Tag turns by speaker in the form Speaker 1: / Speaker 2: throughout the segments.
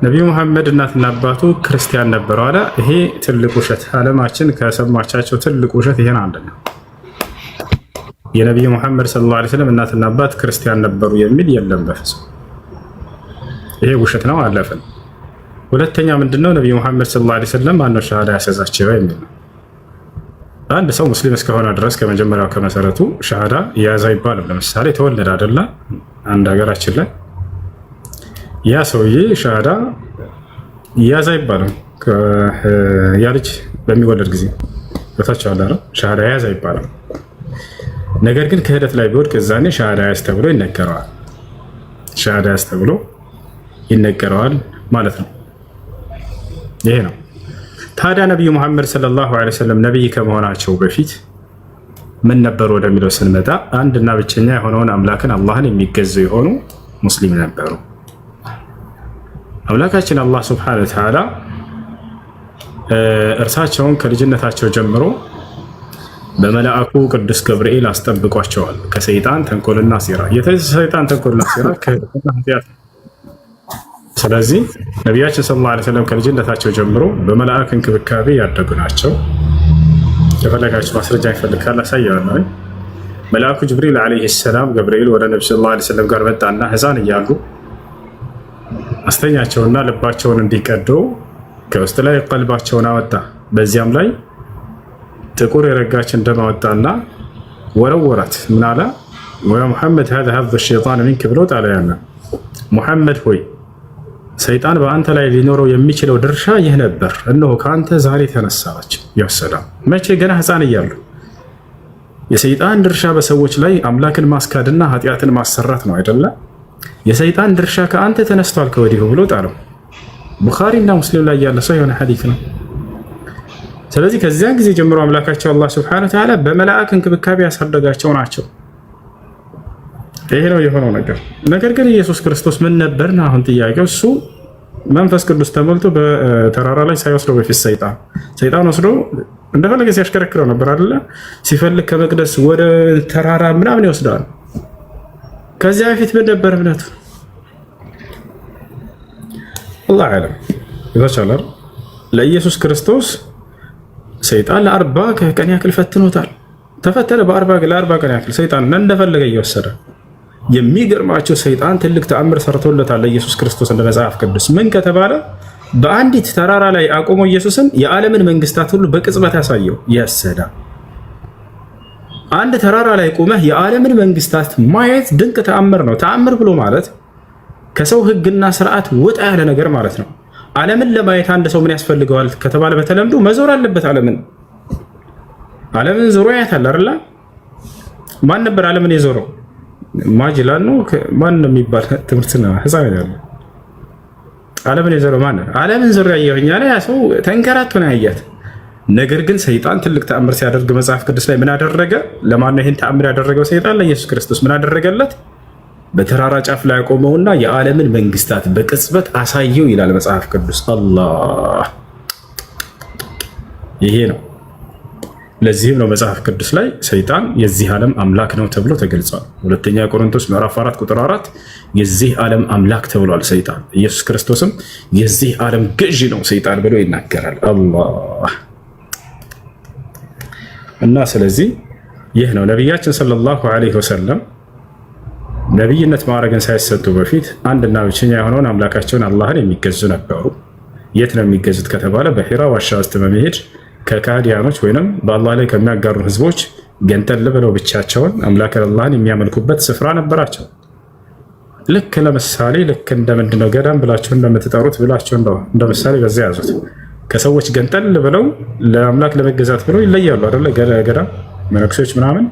Speaker 1: ነቢዩ መሐመድ እናትና አባቱ ክርስቲያን ነበሩ አለ። ይሄ ትልቅ ውሸት፣ ዓለማችን ከሰማቻቸው ትልቅ ውሸት ይሄን አንድ ነው። የነቢዩ መሐመድ ሰለላሁ ዐለይሂ ወሰለም እናትና አባት ክርስቲያን ነበሩ የሚል የለም በፍጹም። ይሄ ውሸት ነው፣ አለፈን። ሁለተኛ ምንድነው ነቢዩ መሐመድ ሰለላሁ ዐለይሂ ወሰለም ማነው ሸሃዳ ያስያዛቸው የሚል ነው። አንድ ሰው ሙስሊም እስከሆነ ድረስ ከመጀመሪያው ከመሰረቱ ሸሃዳ ያዛ ይባላል። ለምሳሌ ተወለደ አይደለ አንድ ሀገራችን ላይ ያ ሰውዬ ሸሃዳ ያዛ ይባላል። ያ ልጅ በሚወለድ ጊዜ በታች አለ ሸሃዳ ያዛ ይባላል። ነገር ግን ክህደት ላይ ቢወድቅ እዛኔ ሸሃዳ ያዝ ተብሎ ይነገረዋል። ሸሃዳ ያዝ ተብሎ ይነገረዋል ማለት ነው። ይሄ ነው። ታዲያ ነቢዩ መሐመድ ሰለላሁ ዐለይሂ ወሰለም ነቢይ ከመሆናቸው በፊት ምን ነበሩ ወደሚለው ስንመጣ አንድና ብቸኛ የሆነውን አምላክን አላህን የሚገዙ የሆኑ ሙስሊም ነበሩ። አምላካችን አላህ ሱብሓነሁ ወተዓላ እርሳቸውን ከልጅነታቸው ጀምሮ በመልአኩ ቅዱስ ገብርኤል አስጠብቋቸዋል ከሰይጣን ተንኮልና ሴራ። የሰይጣን ተንኮልና ሴራ ከህደትና ኃጢአት። ስለዚህ ነቢያችን ሰለላሁ ዐለይሂ ወሰለም ከልጅነታቸው ጀምሮ በመልአክ እንክብካቤ ያደጉ ናቸው። የፈለጋችሁ ማስረጃ ይፈልጋል አሳያለሁ። መልአኩ ጅብሪል ዐለይሂ ሰላም ገብርኤል ወደ ነብዩ ሰለላሁ ዐለይሂ ወሰለም ጋር መጣና ህፃን እያሉ አስተኛቸውና ልባቸውን እንዲቀደው ከውስጥ ላይ ቀልባቸውን አወጣ። በዚያም ላይ ጥቁር የረጋችን ደም አወጣና ወረወራት። ምን አለ? ወያ ሙሐመድ هذا حظ الشيطان منك ብሎ ጣለያና ሙሐመድ ሆይ ሰይጣን በአንተ ላይ ሊኖረው የሚችለው ድርሻ ይህ ነበር፣ እነሆ ከአንተ ዛሬ ተነሳች። ያሰላም መቼ ገና ህፃን እያሉ የሰይጣን ድርሻ በሰዎች ላይ አምላክን ማስካድና ኃጢአትን ማሰራት ነው አይደለ? የሰይጣን ድርሻ ከአንተ ተነስቷል ከወዲሁ ብሎ ጣለው። ቡኻሪ እና ሙስሊም ላይ ያለ ሰው የሆነ ሐዲስ ነው። ስለዚህ ከዚያን ጊዜ ጀምሮ አምላካቸው አላህ ሱብሓነሁ ወተዓላ በመላእክ እንክብካቤ ያሳደጋቸው ናቸው። ይሄ ነው የሆነው ነገር። ነገር ግን ኢየሱስ ክርስቶስ ምን ነበርና አሁን ጥያቄው እሱ መንፈስ ቅዱስ ተሞልቶ በተራራ ላይ ሳይወስደው በፊት ሰይጣን ወስዶ እንደፈለገ ሲያሽከረክረው ነበር አይደለ? ሲፈልግ ከመቅደስ ወደ ተራራ ምናምን ይወስዳል። ከዚያ በፊት ምን ነበር እምነቱ? አላህ አለም ይወቻላል። ለኢየሱስ ክርስቶስ ሰይጣን ለ40 ቀን ያክል ፈትኖታል። ተፈተነ ለ40 ቀን ያክል ሰይጣን እንደፈለገ እየወሰደ። የሚገርማቸው ሰይጣን ትልቅ ተአምር ሰርቶለታል ለኢየሱስ ክርስቶስ እንደ መጽሐፍ ቅዱስ። ምን ከተባለ በአንዲት ተራራ ላይ አቆሞ ኢየሱስን የዓለምን መንግስታት ሁሉ በቅጽበት ያሳየው ያሰዳ። አንድ ተራራ ላይ ቆመህ የዓለምን መንግስታት ማየት ድንቅ ተአምር ነው። ተአምር ብሎ ማለት ከሰው ህግና ስርዓት ወጣ ያለ ነገር ማለት ነው። ዓለምን ለማየት አንድ ሰው ምን ያስፈልገዋል ከተባለ በተለምዶ መዞር አለበት። ዓለምን ዞሮ ያያታል አይደል? ማን ነበር ዓለምን የዞረው? ማጅላን ነው ማን ነው የሚባል ትምህርት ነው ህፃን ያለው። ዓለምን የዞረው ማን ነው? ዓለምን ዞሮ ያየውኛ ላይ ያ ሰው ተንከራቶ ነው ያያት። ነገር ግን ሰይጣን ትልቅ ተአምር ሲያደርግ መጽሐፍ ቅዱስ ላይ ምን አደረገ? ለማን ነው ይሄን ተአምር ያደረገው ሰይጣን? ለኢየሱስ ክርስቶስ ምን አደረገለት? በተራራ ጫፍ ላይ ያቆመውና የዓለምን መንግስታት በቅጽበት አሳየው ይላል መጽሐፍ ቅዱስ። አላህ ይሄ ነው። ለዚህም ነው መጽሐፍ ቅዱስ ላይ ሰይጣን የዚህ ዓለም አምላክ ነው ተብሎ ተገልጿል። ሁለተኛ ቆሮንቶስ ምዕራፍ 4 ቁጥር 4 የዚህ ዓለም አምላክ ተብሏል ሰይጣን። ኢየሱስ ክርስቶስም የዚህ ዓለም ገዢ ነው ሰይጣን ብሎ ይናገራል። አላህ እና ስለዚህ ይህ ነው ነቢያችን ሰለላሁ ዐለይሂ ወሰለም ነቢይነት ማዕረግን ሳይሰጡ በፊት አንድና ብቸኛ የሆነውን አምላካቸውን አላህን የሚገዙ ነበሩ። የት ነው የሚገዙት ከተባለ በሒራ ዋሻ ውስጥ በመሄድ ከካህዲያኖች ወይንም በአላህ ላይ ከሚያጋሩ ህዝቦች ገንጠል ብለው ብቻቸውን አምላክን አላህን የሚያመልኩበት ስፍራ ነበራቸው። ልክ ለምሳሌ ልክ እንደምንድነው ገዳም ብላችሁ እንደምትጠሩት ብላችሁ እንደ ምሳሌ በዚያ ያዙት። ከሰዎች ገንጠል ብለው ለአምላክ ለመገዛት ብለው ይለያሉ አይደለ? ገዳም መነኩሴዎች ምናምን።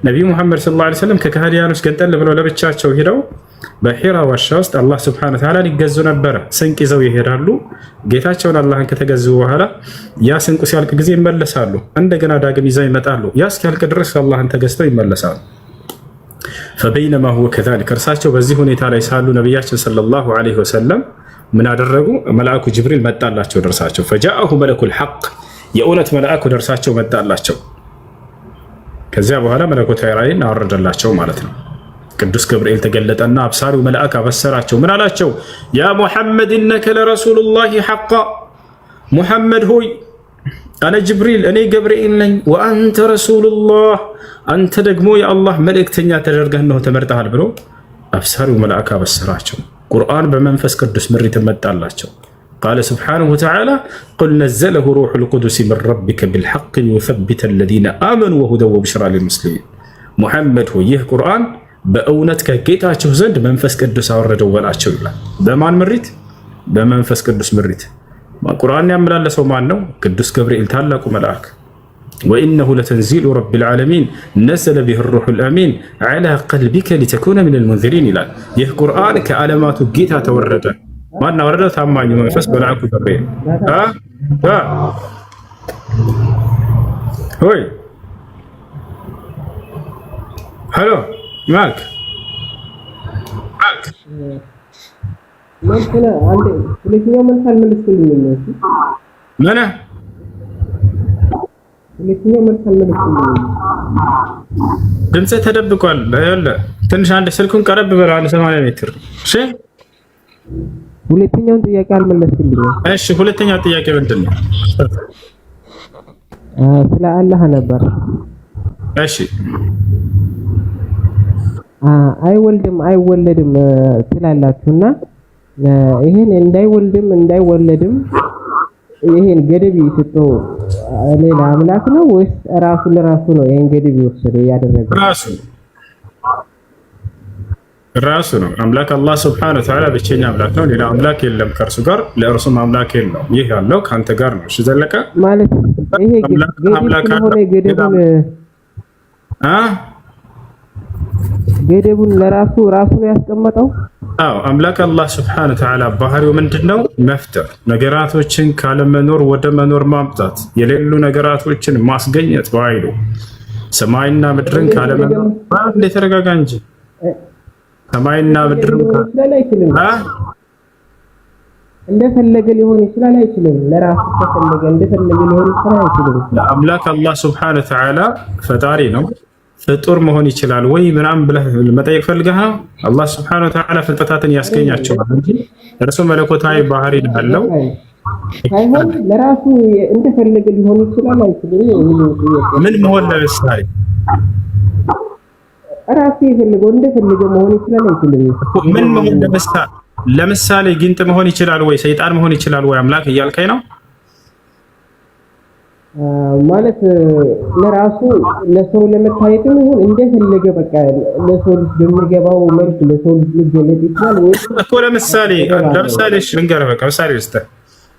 Speaker 1: ነቢዩ ሙሐመድ ሰለላሁ ዐለይሂ ወሰለም ከካህዲያኖች ገንጠል ብለው ለብቻቸው ሄደው በሒራ ዋሻ ውስጥ አላህ ሱብሓነሁ ወተዓላ ይገዙ ነበረ። ስንቅ ይዘው ይሄዳሉ። ጌታቸውን አላህን ከተገዙ በኋላ ያ ስንቁ ሲያልቅ ጊዜ ይመለሳሉ። እንደገና ዳግም ይዘው ይመጣሉ። ያ እስኪያልቅ ድረስ አላህን ተገዝተው ይመለሳሉ። ፈበይነማ ሁወ ከዛሊክ እርሳቸው በዚህ ሁኔታ ላይ ሳሉ ነቢያችን ሰለላሁ ዐለይሂ ወሰለም ምን አደረጉ? መልአኩ ጅብሪል መጣላቸው ደርሳቸው። ፈጃአሁ መለኩል ሐቅ የእውነት መልአኩ ደርሳቸው መጣላቸው። ከዚያ በኋላ መለኮታዊ ራእይን አወረደላቸው ማለት ነው። ቅዱስ ገብርኤል ተገለጠና አብሳሪው መልአክ አበሰራቸው። ምን አላቸው? ያ ሙሐመድ ኢነከ ለረሱሉላሂ ሐቃ፣ ሙሐመድ ሆይ አነ ጅብሪል እኔ ገብርኤል ነኝ። ወአንተ ረሱሉላህ አንተ ደግሞ የአላህ መልእክተኛ ተደርገህ ነው ተመርጠሃል ብሎ አብሳሪው መልአክ አበሰራቸው። ቁርአን በመንፈስ ቅዱስ ምሪት መጣላቸው። ቃለ ስብሓነሁ ወተዓላ ቁል ነዘለሁ ሩሑል ቁዱስ ሚን ረቢከ ቢልሐቅ ሊዩሰቢተ አለዚነ አመኑ ወሁደን ወቡሽራ ሊልሙስሊሚን። ሙሐመድ ሆይ ይህ ቁርአን በእውነት ከጌታችሁ ዘንድ መንፈስ ቅዱስ አወረደው በላቸው ይላል። በማን ምሪት? በመንፈስ ቅዱስ ምሪት። ቁርአን ያመላለሰው ማን ነው? ቅዱስ ገብርኤል ታላቁ መልአክ። ወኢነሁ ለተንዚሉ ረቢል ዓለሚን ነዘለ ቢሂ ሩሑል አሚን ዐላ ቀልቢከ ሊተኩነ ሚነል ሙንዚሪን ይላል። ይህ ቁርአን ከዓለማቱ ጌታ ተወረደ። ማን አወረደው? ታማኙ መንፈስ መልአኩ ገብርኤል። ሆይ ሄሎ ማልክ
Speaker 2: መልከና አንዴ ሁለተኛው መልስ አልመለስክልኝም ነው።
Speaker 1: ምን
Speaker 2: ሁለተኛው መልስ አልመለስክልኝም።
Speaker 1: ድምፅህ ተደብቋል። ይኸውልህ ትንሽ አንድ ስልኩን ቀረብ በለው፣ 80 ሜትር። እሺ
Speaker 2: ሁለተኛውን ጥያቄ አልመለስክልኝም።
Speaker 1: እሺ ሁለተኛው ጥያቄ ምንድን ነው?
Speaker 2: ስለ አላህ ነበር።
Speaker 1: እሺ
Speaker 2: አይወልድም አይወለድም ትላላችሁና ይሄን እንዳይወለድም ይሄን ገደብ ይሰጠው ሌላ አምላክ ነው ወይስ ራሱ ለራሱ ነው ይሄን ገደብ ይወሰደ ያደረገው?
Speaker 1: ራሱ ነው። አምላክ አላህ ሱብሓነሁ ወተዓላ ብቸኛ አምላክ ነው። ሌላ አምላክ የለም ከእርሱ ጋር፣ ለእርሱም አምላክ የለውም። ይህ ያለው ከአንተ ጋር ነው። እሺ ዘለቀ
Speaker 2: ማለት ይሄ ገደቡን ለራሱ ነው ያስቀመጠው።
Speaker 1: አዎ አምላክ አላህ ሱብሓነሁ ወተዓላ ባህሪው ምንድነው? መፍጠር፣ ነገራቶችን ካለመኖር ወደ መኖር ማምጣት፣ የሌሉ ነገራቶችን ማስገኘት በኃይሉ ሰማይና ምድርን ካለመኖር ተረጋጋ እንጂ ሰማይና ምድርን
Speaker 2: እንደፈለገ ሊሆን ይችላል አይችልም? ለራሱ ተፈለገ እንደፈለገ ሊሆን ይችላል አይችልም?
Speaker 1: አምላክ አላህ ሱብሓነሁ ወተዓላ ፈጣሪ ነው። ፍጡር መሆን ይችላል ወይ ምናምን ብለህ መጠየቅ ፈልገህ ነው? አላህ ሱብሓነሁ ወተዓላ ፍጥረታትን ያስገኛቸዋል እንጂ እርሱ መለኮታዊ ባህሪ አለው።
Speaker 2: ሳይሆን ለራሱ እንደፈለገ ሊሆን ይችላል አይችልም?
Speaker 1: ምን መሆን ለምሳሌ
Speaker 2: ራሱ የፈለገው እንደፈለገ መሆን ይችላል አይችልም?
Speaker 1: ምን መሆን ለምሳሌ ጊንጥ መሆን ይችላል ወይ ሰይጣን መሆን ይችላል ወይ አምላክ እያልከኝ ነው?
Speaker 2: ማለት ለራሱ ለሰው ለመታየትም ይሁን እንደፈለገ በቃ ለሰው ልጅ በሚገባው መልክ ለሰው ልጅ ሊገለጥ ይችላል ወይ
Speaker 1: እኮ። ለምሳሌ ልንገርህ፣ በቃ ምሳሌ ልስጥህ።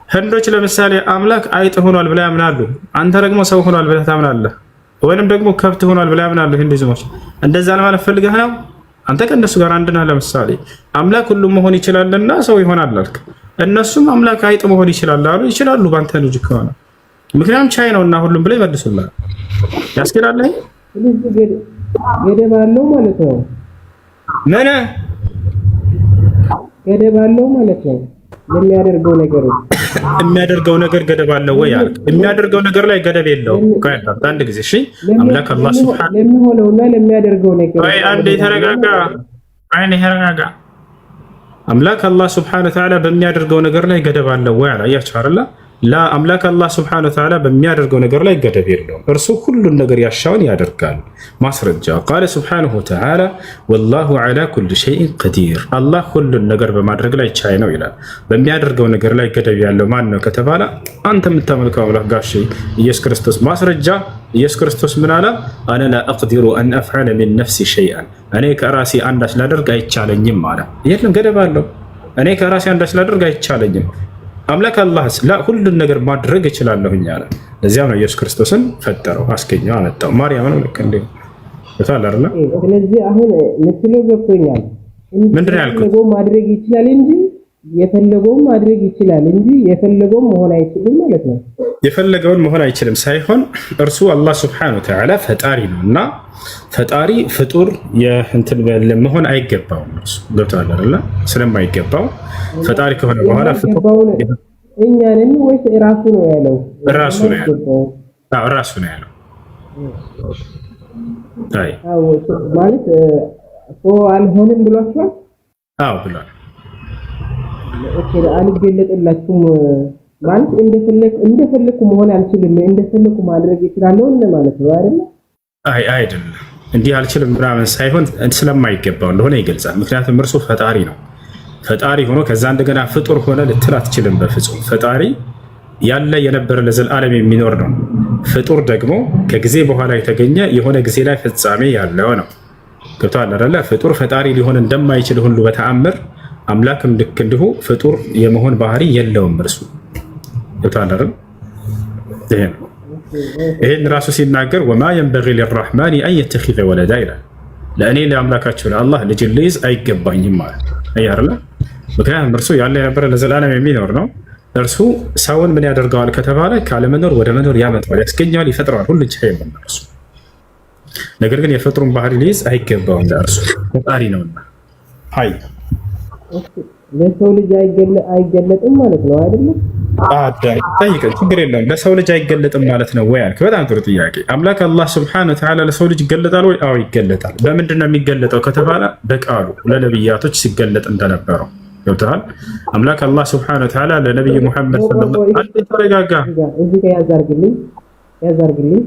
Speaker 1: ህንዶች ለምሳሌ አምላክ አይጥ ሆኗል ብለው ያምናሉ። አንተ ደግሞ ሰው ሆኗል ብለህ ታምናለህ። ወይንም ደግሞ ከብት ሆኗል ብለው ያምናሉ ሂንዱይዝሞች። እንደዛ ለማለት ፈልገህ ነው? አንተ ከእነሱ ጋር አንድ ነህ። ለምሳሌ አምላክ ሁሉም መሆን ይችላልና ሰው ይሆናል አልክ። እነሱም አምላክ አይጥ መሆን ይችላል አሉ። ይችላሉ በአንተ ልጅ ከሆነ ምክንያቱም ቻይ ነውና ሁሉም ብለው ይመልሱልሃል። ያስኬዳል።
Speaker 2: ገደብ አለው ማለት ነው።
Speaker 1: ምን
Speaker 2: ገደብ አለው ማለት ነው?
Speaker 1: የሚያደርገው ነገር ገደብ አለው ወይ አልክ። የሚያደርገው ነገር ላይ ገደብ የለውም። አንድ ጊዜ እሺ፣ አምላክ አላህ ሱብሓነሁ
Speaker 2: ለሚሆነውና ለሚያደርገው ነገር
Speaker 1: አንዴ ተረጋጋ። አምላክ አላህ ሱብሓነሁ ወተዓላ በሚያደርገው ነገር ላይ ገደብ አለው ወይ አላያችሁ አይደል? ላ አምላክ አላህ ሱብሓነሁ ወተዓላ በሚያደርገው ነገር ላይ ገደብ የለውም። እርሱ ሁሉን ነገር ያሻውን ያደርጋል። ማስረጃ ቃለ ሱብሓነሁ ወተዓላ ወላሁ ዐላ ኩሊ ሸይኢን ቀዲር፣ አላህ ሁሉን ነገር በማድረግ ላይ ቻይ ነው ይላል። በሚያደርገው ነገር ላይ ገደብ ያለው ማን ነው ከተባለ አንተ የምታመልከው አምላክ ጋሼ ኢየሱስ ክርስቶስ። ማስረጃ ኢየሱስ ክርስቶስ ምን አለ? አነ ላ አቅዲሩ አን አፍዐለ ሚን ነፍሲ ሸይአን፣ እኔ ከራሴ አንዳች ላደርግ አይቻለኝም አለ። የለም ገደብ አለው። እኔ ከራሴ አንዳች ላደርግ አይቻለኝም። አምላክ አላህስ ሁሉን ነገር ማድረግ እችላለሁኝ አለ። ለዚያም ነው ኢየሱስ ክርስቶስን ፈጠረው፣ አስገኘው፣ አመጣው። ማርያምን ልክ እንደ በታላ አይደል?
Speaker 2: ስለዚህ አሁን ምስሉ ገብቶኛል።
Speaker 1: ምንድን ነው ያልኩት?
Speaker 2: ማድረግ ይችላል እንጂ የፈለገውን ማድረግ ይችላል እንጂ የፈለገውን መሆን አይችልም ማለት ነው።
Speaker 1: የፈለገውን መሆን አይችልም ሳይሆን እርሱ አላህ ሱብሓነሁ ወተዓላ ፈጣሪ ነው እና ፈጣሪ ፍጡር የእንትን መሆን አይገባውም። እርሱ ገብቶሃል አይደል? ስለማይገባው ፈጣሪ ከሆነ በኋላ ፍጡር
Speaker 2: እኛንን ወይስ ራሱ ነው ያለው?
Speaker 1: ራሱ ነው ያለው። ራሱ ነው ያለው።
Speaker 2: ማለት አልሆንም ብሏቸዋል።
Speaker 1: አዎ ብሏል።
Speaker 2: ኦኬ አልገለጥላችሁም ማለት እንደፈለኩ መሆን አልችልም፣ እንደፈለኩ ማድረግ ይችላለሁ ማለት ነው አይደል?
Speaker 1: አይደለም እንዲህ አልችልም ምናምን ሳይሆን ስለማይገባው እንደሆነ ይገልጻል። ምክንያቱም እርሱ ፈጣሪ ነው። ፈጣሪ ሆኖ ከዛ እንደገና ፍጡር ሆነ ልትል አትችልም በፍጹም። ፈጣሪ ያለ የነበረ ለዘላለም የሚኖር ነው። ፍጡር ደግሞ ከጊዜ በኋላ የተገኘ የሆነ ጊዜ ላይ ፍጻሜ ያለው ነው። ገብቶሃል አይደለ? ፍጡር ፈጣሪ ሊሆን እንደማይችል ሁሉ በተአምር አምላክም ልክ እንዲሁ ፍጡር የመሆን ባህሪ የለውም እርሱ። ገብቶሃል አይደል? ይሄ ነው። ይሄን ራሱ ሲናገር ወማ የንበጊ ሊራሕማን አን የተኺዘ ወለዳ ይላል። ለእኔ ለአምላካቸው ለአላህ ልጅን ልይዝ አይገባኝም ማለት አይደለ? ምክንያቱም እርሱ ያለ የነበረ ለዘላለም የሚኖር ነው። እርሱ ሰውን ምን ያደርገዋል ከተባለ ካለመኖር ወደ መኖር ያመጣዋል፣ ያስገኘዋል፣ ይፈጥረዋል። ሁሉ ቻይ ነው እርሱ። ነገር ግን የፍጥሩን ባህሪ ሊይዝ አይገባውም፣ ለእርሱ ፈጣሪ ነውና። አይ
Speaker 2: ለሰው ልጅ አይገለጥም ማለት ነው አይደለም?
Speaker 1: ጠይቀን ችግር የለውም። ለሰው ልጅ አይገለጥም ማለት ነው ወይ አልክ። በጣም ጥሩ ጥያቄ። አምላክ አላህ ስብሐነሁ ወተዓላ ለሰው ልጅ ይገለጣል ወይ? አዎ ይገለጣል። በምንድን ነው የሚገለጠው ከተባለ በቃሉ ለነቢያቶች ሲገለጥ እንደነበረው ገብተሃል። አምላክ አላህ ስብሐነሁ ወተዓላ ለነቢዩ ሙሐመድ ሰለላሁ ዐለይሂ ወሰለም ተረጋጋ።
Speaker 2: እዚህ ጋር ያዛርግልኝ።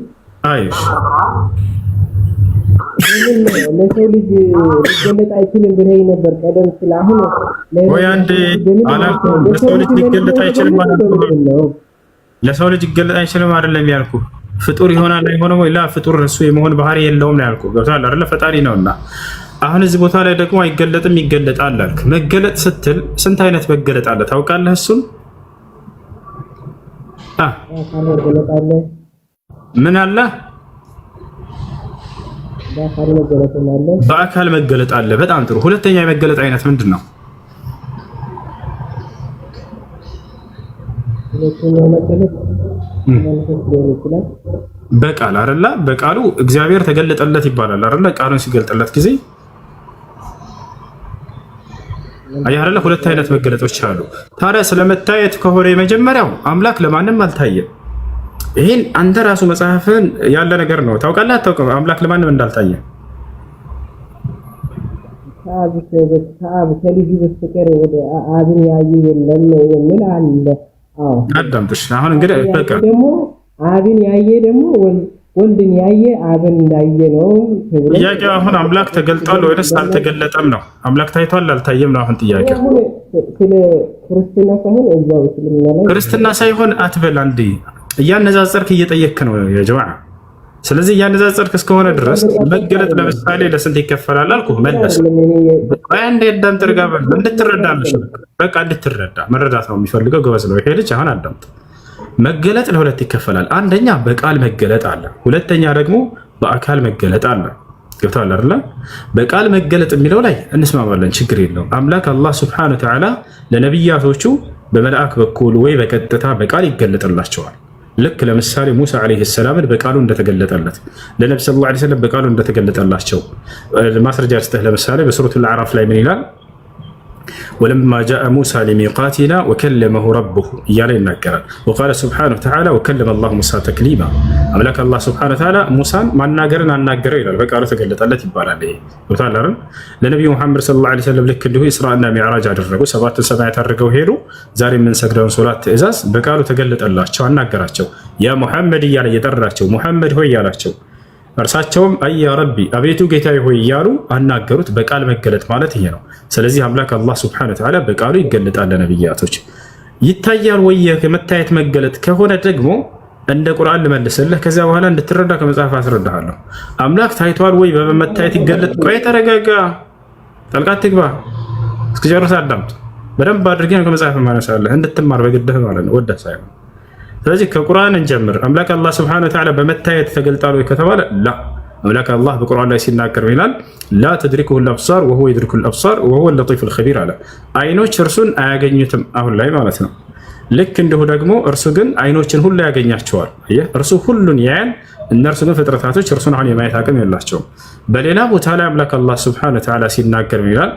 Speaker 2: አይሽ ለሰው ልጅ ሊገለጥ አይችልም ብለህ ነበር ቀደም ሲል። አሁን
Speaker 1: ወይ አንዴ አላልኩም ለሰው ልጅ ሊገለጥ አይችልም ማለት ነው። ለሰው ልጅ ሊገለጥ አይችልም አይደለም ያልኩህ። ፍጡር ይሆናል አይሆንም ወይ? ላ ፍጡር እሱ የመሆን ባህሪ የለውም ነው ያልኩህ። ገብቶሃል አይደለ? ፈጣሪ ነውና። አሁን እዚህ ቦታ ላይ ደግሞ አይገለጥም ይገለጣል አልክ። መገለጥ ስትል ስንት አይነት መገለጥ አለ ታውቃለህ? እሱን ምን አለ? በአካል መገለጥ አለ። በጣም ጥሩ። ሁለተኛ የመገለጥ አይነት ምንድን ነው? በቃል አይደለ? በቃሉ እግዚአብሔር ተገለጠለት ይባላል አይደለ? ቃሉን ሲገልጥለት ጊዜ አየህ አይደለ? ሁለት አይነት መገለጦች አሉ። ታዲያ ስለመታየት ከሆነ የመጀመሪያው አምላክ ለማንም አልታየም። ይህን አንተ ራሱ መጽሐፍን ያለ ነገር ነው። ታውቃለህ አታውቅም? አምላክ ለማንም እንዳልታየ
Speaker 2: ከልጁ በስተቀር ወደ አብን ያየ የለም የሚል አለ።
Speaker 1: አዳምጥሽ። አሁን እንግዲህ በቃ
Speaker 2: ደግሞ አብን ያየ ደግሞ ወልድን ያየ አብን እንዳየ ነው።
Speaker 1: ጥያቄው አሁን አምላክ ተገልጧል ወይስ አልተገለጠም ነው? አምላክ ታይቷል አልታየም ነው አሁን ጥያቄው።
Speaker 2: ስለ ክርስትና ሳይሆን እዛው እስልምና ላይ
Speaker 1: ክርስትና ሳይሆን አትበል አንዴ እያነጻጸርክ እየጠየክ ነው የጀማዓ። ስለዚህ እያነጻጸርክ እስከሆነ ድረስ መገለጥ ለምሳሌ ለስንት ይከፈላል አልኩህ፣ መለስ አንዴ ዳም ተርጋበል እንድትረዳ ነው። በቃ እንድትረዳ መረዳት ነው የሚፈልገው ጎበዝ ነው ይሄ ልጅ። አሁን አዳምጥ። መገለጥ ለሁለት ይከፈላል። አንደኛ በቃል መገለጥ አለ፣ ሁለተኛ ደግሞ በአካል መገለጥ አለ። ገብቶሃል አይደል? በቃል መገለጥ የሚለው ላይ እንስማማለን፣ ችግር የለውም። አምላክ አላህ ሱብሓነሁ ወተዓላ ለነቢያቶቹ በመልአክ በኩል ወይ በቀጥታ በቃል ይገለጥላቸዋል። ልክ ለምሳሌ ሙሳ ዓለይሂ ሰላምን በቃሉ እንደተገለጠለት ለነብዩ ሰለላሁ ዐለይሂ ወሰለም በቃሉ እንደተገለጠላቸው ማስረጃ ስተህ ለምሳሌ በሱረቱል አዕራፍ ላይ ምን ይላል? ወለማ ጃአ ሙሳ ሊሚቃቲና ወከለመሁ ረቡሁ እያለ ይናገራል። ወቃለ ሱብሓነሁ ወተዓላ ወከለመ አላሁ ሙሳ ተክሊማ። አምላክ አላህ ሱብሓነሁ ወተዓላ ሙሳን ማናገርን አናገረው ይላል፣ በቃሉ ተገለጠለት ይባላል። ይሄ ቦታል አይደል? ለነቢዩ ሙሐመድ ሰለላሁ ዐለይሂ ወሰለም ልክ እንዲሁ ኢስራእና ሚዕራጅ አደረጉ፣ ሰባቱን ሰማያት አድርገው ሄዱ። ዛሬ የምንሰግደውን ሶላት ትእዛዝ በቃሉ ተገለጠላቸው፣ አናገራቸው። ያ ሙሐመድ እያለ እየጠራቸው ሙሐመድ ሆይ እያላቸው እርሳቸውም አያ ረቢ አቤቱ ጌታዬ ሆይ እያሉ አናገሩት። በቃል መገለጥ ማለት ይሄ ነው። ስለዚህ አምላክ አላህ ሱብሓነሁ ወተዓላ በቃሉ ይገለጣል ለነብያቶች። ይታያል ወይ የመታየት መገለጥ ከሆነ ደግሞ እንደ ቁርአን ልመልስልህ፣ ከዚያ በኋላ እንድትረዳ ከመጽሐፍ አስረዳሃለሁ። አምላክ ታይቷል ወይ በመታየት ይገለጥ? ቆይ ተረጋጋ፣ ጠልቃት ትግባ፣ እስክጨርስ አዳምጥ። በደንብ አድርጌ ነው ከመጽሐፍ ማነሳለህ እንድትማር በግድህ ማለት ነው፣ ወደህ ሳይሆን። ስለዚህ ከቁርአን እንጀምር። አምላክ አላህ ሱብሓነሁ ወተዓላ በመታየት ተገልጧል ወይ ከተባለ ላ። አምላክ አላህ በቁርአን ላይ ሲናገር ይላል ላ ተድሪኩሁል አብሳር ወሁወ የድሪኩል አብሳር ወሁወ ለጢፉል ኸቢር አለ። አይኖች እርሱን አያገኙትም አሁን ላይ ማለት ነው። ልክ እንዲሁ ደግሞ እርሱ ግን አይኖችን ሁሉ ያገኛቸዋል። እርሱ ሁሉን ያያል፣ እነርሱ ግን ፍጥረታቶች እርሱን አሁን የማየት አቅም የላቸውም። በሌላ ቦታ ላይ አምላክ አላህ ሱብሓነሁ ወተዓላ ሲናገር ይላል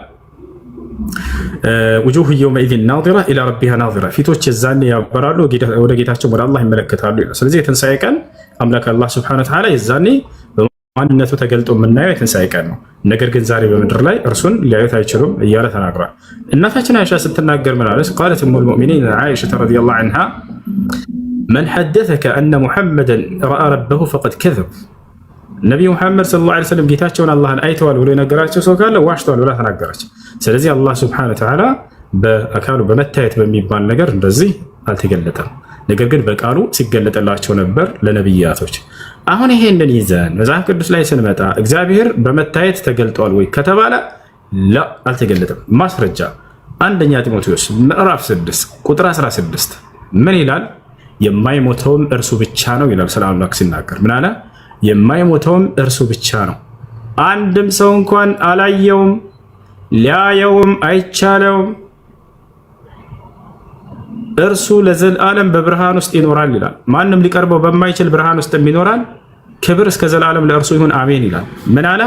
Speaker 1: ውጁህ የውመኢዚን ናዚራ ኢላ ረቢሃ ናዚራ፣ ፊቶች የዛኔ ያበራሉ ወደ ጌታቸው ወደ አላህ ይመለከታሉ። ስለዚህ የትንሣኤ ቀን አምላክ አላህ ሱብሓነሁ ወተዓላ የዛኔ ማንነቱ ተገልጦ የምናየው የትንሣኤ ቀን ነው። ነገር ግን ዛሬ በምድር ላይ እርሱን ሊያዩት አይችሉም እያለ ተናግሯል። እናታችን አይሻ ስትናገር ምን አለች? ቃለት እሙል ሙእሚኒን አይሻ ረዲየላሁ ዐንሃ መን ሐደሰከ አነ ሙሐመደን ረአ ረበሁ ፈቀድ ከዘብ። ነቢዩ ሙሐመድ ሰለላሁ ዐለይሂ ወሰለም ጌታቸውን አላህን አይተዋል ብሎ የነገራቸው ሰው ካለ ዋሽተዋል ብላ ተናገረች። ስለዚህ አላህ ሱብሓነሁ ወተዓላ በአካሉ በመታየት በሚባል ነገር እንደዚህ አልተገለጠም። ነገር ግን በቃሉ ሲገለጠላቸው ነበር ለነቢያቶች። አሁን ይሄንን ይዘን መጽሐፍ ቅዱስ ላይ ስንመጣ እግዚአብሔር በመታየት ተገልጧል ወይ ከተባለ ላ አልተገለጠም። ማስረጃ አንደኛ ጢሞቴዎስ ምዕራፍ 6 ቁጥር 16 ምን ይላል? የማይሞተውም እርሱ ብቻ ነው ይላል። ስለ አምላክ ሲናገር ምን አለ? የማይሞተውም እርሱ ብቻ ነው፣ አንድም ሰው እንኳን አላየውም፣ ሊያየውም አይቻለውም፣ እርሱ ለዘላለም በብርሃን ውስጥ ይኖራል ይላል። ማንም ሊቀርበው በማይችል ብርሃን ውስጥ ይኖራል። ክብር እስከ ዘላለም ለእርሱ ይሁን አሜን ይላል። ምን አለ?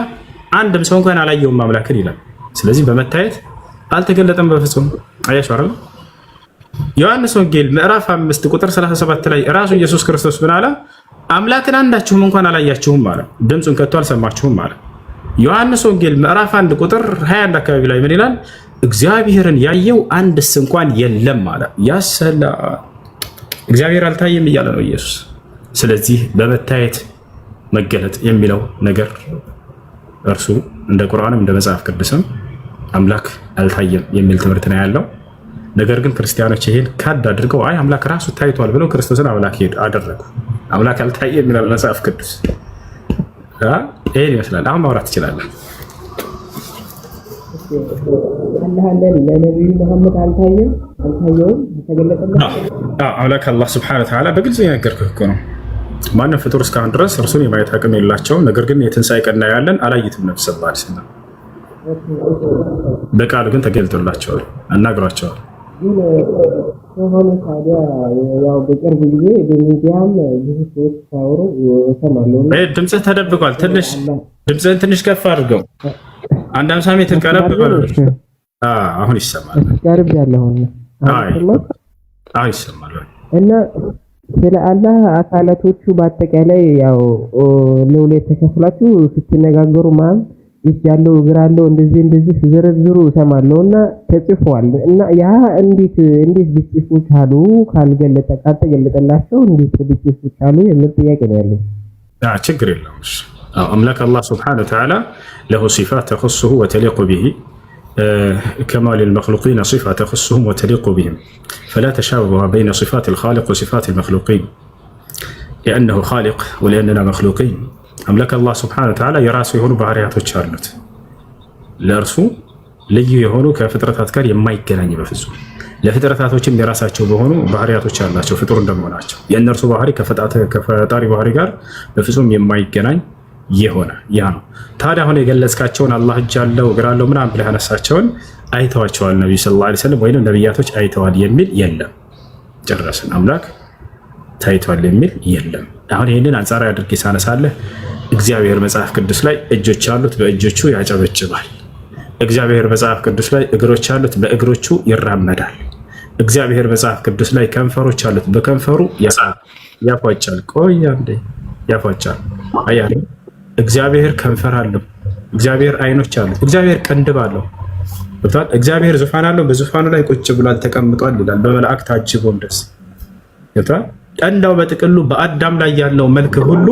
Speaker 1: አንድም ሰው እንኳን አላየውም አምላክን ይላል። ስለዚህ በመታየት አልተገለጠም በፍጹም። አያችሁ አይደል? ዮሐንስ ወንጌል ምዕራፍ 5 ቁጥር 37 ላይ ራሱ ኢየሱስ ክርስቶስ ምን አለ? አምላክን አንዳችሁም እንኳን አላያችሁም አለ፣ ድምፁን ከቶ አልሰማችሁም አለ። ዮሐንስ ወንጌል ምዕራፍ 1 ቁጥር 21 አካባቢ ላይ ምን ይላል? እግዚአብሔርን ያየው አንድስ እንኳን የለም አለ። ያሰላ እግዚአብሔር አልታየም እያለ ነው ኢየሱስ። ስለዚህ በመታየት መገለጥ የሚለው ነገር እርሱ እንደ ቁርአንም እንደ መጽሐፍ ቅዱስም አምላክ አልታየም የሚል ትምህርት ነው ያለው። ነገር ግን ክርስቲያኖች ይሄን ካድ አድርገው አይ አምላክ ራሱ ታይቷል ብለው ክርስቶስን አምላክ አደረጉ። አምላክ አልታየም ይላል መጽሐፍ ቅዱስ። ይሄን ይመስላል። አሁን ማውራት ትችላለህ።
Speaker 2: ለነብዩ መሐመድ አልታየውም ተገለጠለት።
Speaker 1: አምላክ አላህ ሱብሓነሁ ወተዓላ በግልጽ የነገርኩህ እኮ ነው። ማንም ፍጡር እስካሁን ድረስ እርሱን የማየት አቅም የላቸውም። ነገር ግን የትንሣኤ ቀን ያለን አላየትም ነብዩ ሰለላሁ ዐለይሂ ወሰለም። በቃሉ ግን ተገልጦላቸዋል፣ አናግሯቸዋል።
Speaker 2: ሆነ ታዲያ ያው በቅርብ ጊዜ በሚዲያም ብዙ ሰዎች ሲያወሩ እሰማለሁ።
Speaker 1: ድምፅህ ተደብቋል። ድምፅህን ትንሽ ከፍ አድርገው። አንድ 50 ሜትር ቀረብ በለው። አሁን ይሰማል።
Speaker 2: ቀርብ ያለውና
Speaker 1: አይ ይሰማል።
Speaker 2: እና ስለ አላህ አካላቶቹ በአጠቃላይ ያው ለሁለት ተከፍላችሁ ስትነጋገሩ ማን ያለው እግር አለው እንደዚህ ዝርዝሩ እሰማለሁና ተጽፏል። እና ያ እንዴት ቢጽፉ ቻሉ? ካልተገለጠላቸው እንዴት ቢጽፉ ቻሉ የሚል ጥያቄ ነው ያለኝ።
Speaker 1: ችግር የለውም። አምላክ አላህ ሱብሓነሁ ወተዓላ ለሁ ሲፋት ተخصه وتليق به كما للمخلوقين صفة تخصهم وتليق بهم فلا تشابه بين صفات الخالق وصفات المخلوقين لأنه خالق ولأننا مخلوقين አምላክ አላህ ሱብሓነሁ ወተዓላ የራሱ የሆኑ ባህሪያቶች አሉት። ለእርሱ ልዩ የሆኑ ከፍጥረታት ጋር የማይገናኝ በፍጹም ለፍጥረታቶችም የራሳቸው በሆኑ ባህሪያቶች አላቸው ፍጡር እንደመሆናቸው። የእነርሱ ባህሪ ከፈጣሪ ባህሪ ጋር በፍጹም የማይገናኝ የሆነ ያ ነው። ታዲያ አሁን የገለጽካቸውን አላህ እጅ አለው እግር አለው ምናምን ብለህ ያነሳቸውን አይተዋቸዋል ነብዩ ሰለላሁ ዐለይሂ ወሰለም ወይንም ነብያቶች አይተዋል የሚል የለም። ጨረስን። አምላክ ታይቷል የሚል የለም። አሁን ይህንን አንጻራዊ አድርጌ ሳነሳለህ እግዚአብሔር መጽሐፍ ቅዱስ ላይ እጆች አሉት፣ በእጆቹ ያጨበጭባል። እግዚአብሔር መጽሐፍ ቅዱስ ላይ እግሮች አሉት፣ በእግሮቹ ይራመዳል። እግዚአብሔር መጽሐፍ ቅዱስ ላይ ከንፈሮች አሉት፣ በከንፈሩ ያፏጫል። ቆይ አንዴ ያፏጫል። አያሌ እግዚአብሔር ከንፈር አለው፣ እግዚአብሔር አይኖች አሉት፣ እግዚአብሔር ቀንድብ አለው፣ እግዚአብሔር ዙፋን አለው፣ በዙፋኑ ላይ ቁጭ ብሏል ተቀምጧል ይላል። በመላእክት ታጅቦ እንደስ ቀንዳው በጥቅሉ በአዳም ላይ ያለው መልክ ሁሉ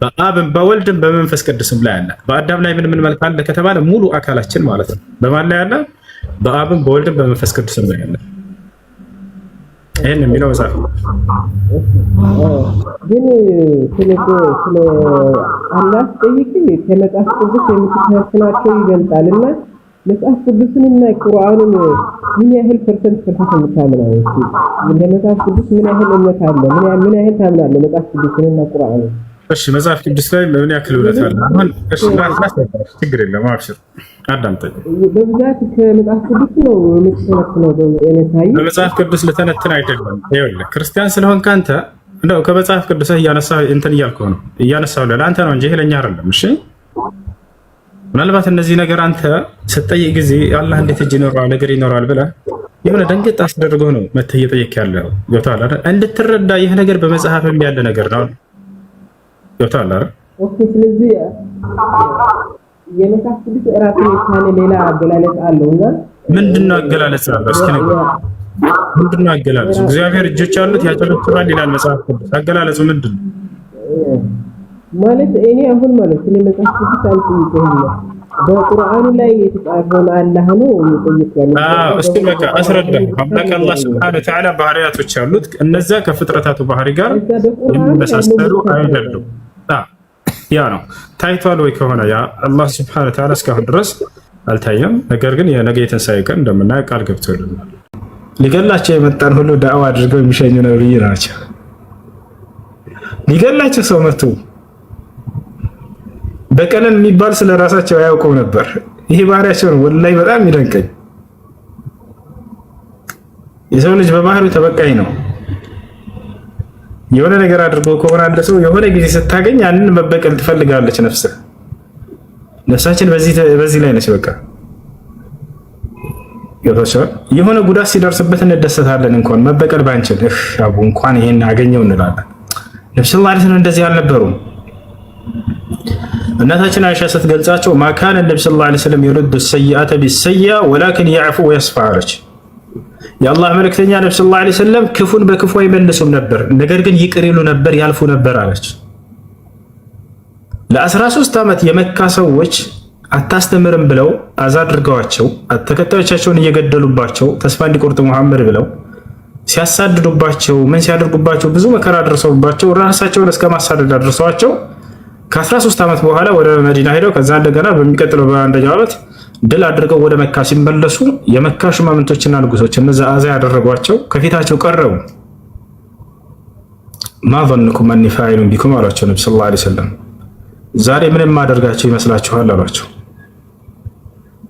Speaker 1: በአብም በወልድም በመንፈስ ቅዱስም ላይ አለ። በአዳም ላይ ምን መልክ አለ ከተባለ ሙሉ አካላችን ማለት ነው። በማን ላይ አለ? በአብም በወልድም በመንፈስ ቅዱስም ላይ አለ። ይሄን የሚለው መጽሐፍ
Speaker 2: ግን ስለ አላህ ጠይቅ ከመጽሐፍ ቅዱስ የምትተነትናቸው ይገልጣልና መጽሐፍ ቅዱስንና ቁርአንን ምን ያህል ፐርሰንት ታምናለህ? እንደ መጽሐፍ ቅዱስ ምን ያህል እምነት አለ? ምን ያህል ታምናለህ መጽሐፍ ቅዱስንና ቁርአንን?
Speaker 1: እሺ መጽሐፍ ቅዱስ ላይ ምን ያክል እውነት አለ? አሁን እሺ ችግር የለም አብሽር አዳምጠኝ።
Speaker 2: በብዛት ከመጽሐፍ ቅዱስ ነው የምትተነትነው?
Speaker 1: በመጽሐፍ ቅዱስ ልተነትን አይደለም። ይኸውልህ ክርስቲያን ስለሆንክ አንተ እንደው ከመጽሐፍ ቅዱስ እያነሳህ እንትን እያልኩህ ነው እያነሳሁ ለአንተ ነው እንጂ ይሄ ለኛ አይደለም። እሺ ምናልባት እነዚህ ነገር አንተ ስትጠይቅ ጊዜ አላህ እንዴት እጅ ይኖረዋል እግር ይኖረዋል ብለህ የሆነ ደንገጥ አስደርገው ነው መተህ እየጠየቅ ያለው ገብቶሃል አይደል? እንድትረዳ ይህ ነገር በመጽሐፍም ያለ ነገር ነው ገብቶሃል አይደል?
Speaker 2: ኦኬ ስለዚህ የመጽሐፍ ቅዱስ ራሱን የቻለ ሌላ አገላለጽ አለውና
Speaker 1: ምንድነው አገላለጽ አለው? እስኪ ነገር ምንድነው አገላለጹ? እግዚአብሔር እጆች አሉት ያጨበጭባል ይላል መጽሐፍ ቅዱስ። አገላለጹ ምንድነው
Speaker 2: ማለት? እኔ አሁን ማለት ስለ መጽሐፍ ቅዱስ አልጠይቅህም። በቁርአኑ ላይ የተጻፈው አላህ ነው የሚጠይቀው።
Speaker 1: እስኪ በቃ አስረዳ። አምላክ አላህ Subhanahu Wa Ta'ala ባህሪያቶች አሉት። እነዛ ከፍጥረታቱ ባህሪ ጋር የሚመሳሰሉ አይደሉም። ያ ነው ታይቷል ወይ ከሆነ ያ አላህ Subhanahu Wa Ta'ala እስካሁን ድረስ አልታየም። ነገር ግን የነገ የትንሣኤ ቀን እንደምናየው ቃል ገብቶልናል። ሊገላቸው የመጣን ሁሉ ዳዕዋ አድርገው የሚሸኙ ነብይ ናቸው። ሊገላቸው ሰው መጥቶ በቀለን የሚባል ስለ ራሳቸው አያውቀው ነበር። ይሄ ባህሪያቸው ነው ወላሂ በጣም ይደንቀኝ። የሰው ልጅ በባህሪው ተበቃይ ነው። የሆነ ነገር አድርጎ ከሆነ አንድ ሰው የሆነ ጊዜ ስታገኝ ያንን መበቀል ትፈልጋለች ነፍሳችን በዚህ ላይ ነች። በቃ የሆነ ጉዳት ሲደርስበት እንደሰታለን። እንኳን መበቀል ባንችል አቡ እንኳን ይሄን አገኘው እንላለን። ነብዩ ሰለላሁ ዐለይሂ ወሰለም እንደዚህ አልነበሩም። እናታችን አይሻ ስትገልጻቸው ማካነ ነብዩ ሰለላሁ ዐለይሂ ወሰለም ይረዱ ሰይአተ ቢሰይአ ወላኪን ያዕፉ ወየስፋ አለች። የአላህ መልእክተኛ ነብዩ ሰለላሁ ዐለይሂ ወሰለም ክፉን በክፉ አይመልሱም ነበር፣ ነገር ግን ይቅር ይሉ ነበር፣ ያልፉ ነበር አለች። ለ13 ዓመት የመካ ሰዎች አታስተምርም ብለው አዛ አድርገዋቸው ተከታዮቻቸውን እየገደሉባቸው ተስፋ እንዲቆርጡ መሐመድ ብለው ሲያሳድዱባቸው ምን ሲያደርጉባቸው ብዙ መከራ ደርሰውባቸው ራሳቸውን እስከ ማሳደድ አድርሰዋቸው ከ13 ዓመት በኋላ ወደ መዲና ሄደው ከዛ እንደገና በሚቀጥለው በአንደኛው ዓመት ድል አድርገው ወደ መካ ሲመለሱ የመካ ሹማምንቶችና ንጉሶች እነዛ አዛ ያደረጓቸው ከፊታቸው ቀረቡ። ማ ظنكم اني فاعل بكم አሏቸው ነብዩ ሰለላሁ ዐለይሂ ወሰለም። ዛሬ ምንም ማደርጋቸው ይመስላችኋል አሏቸው።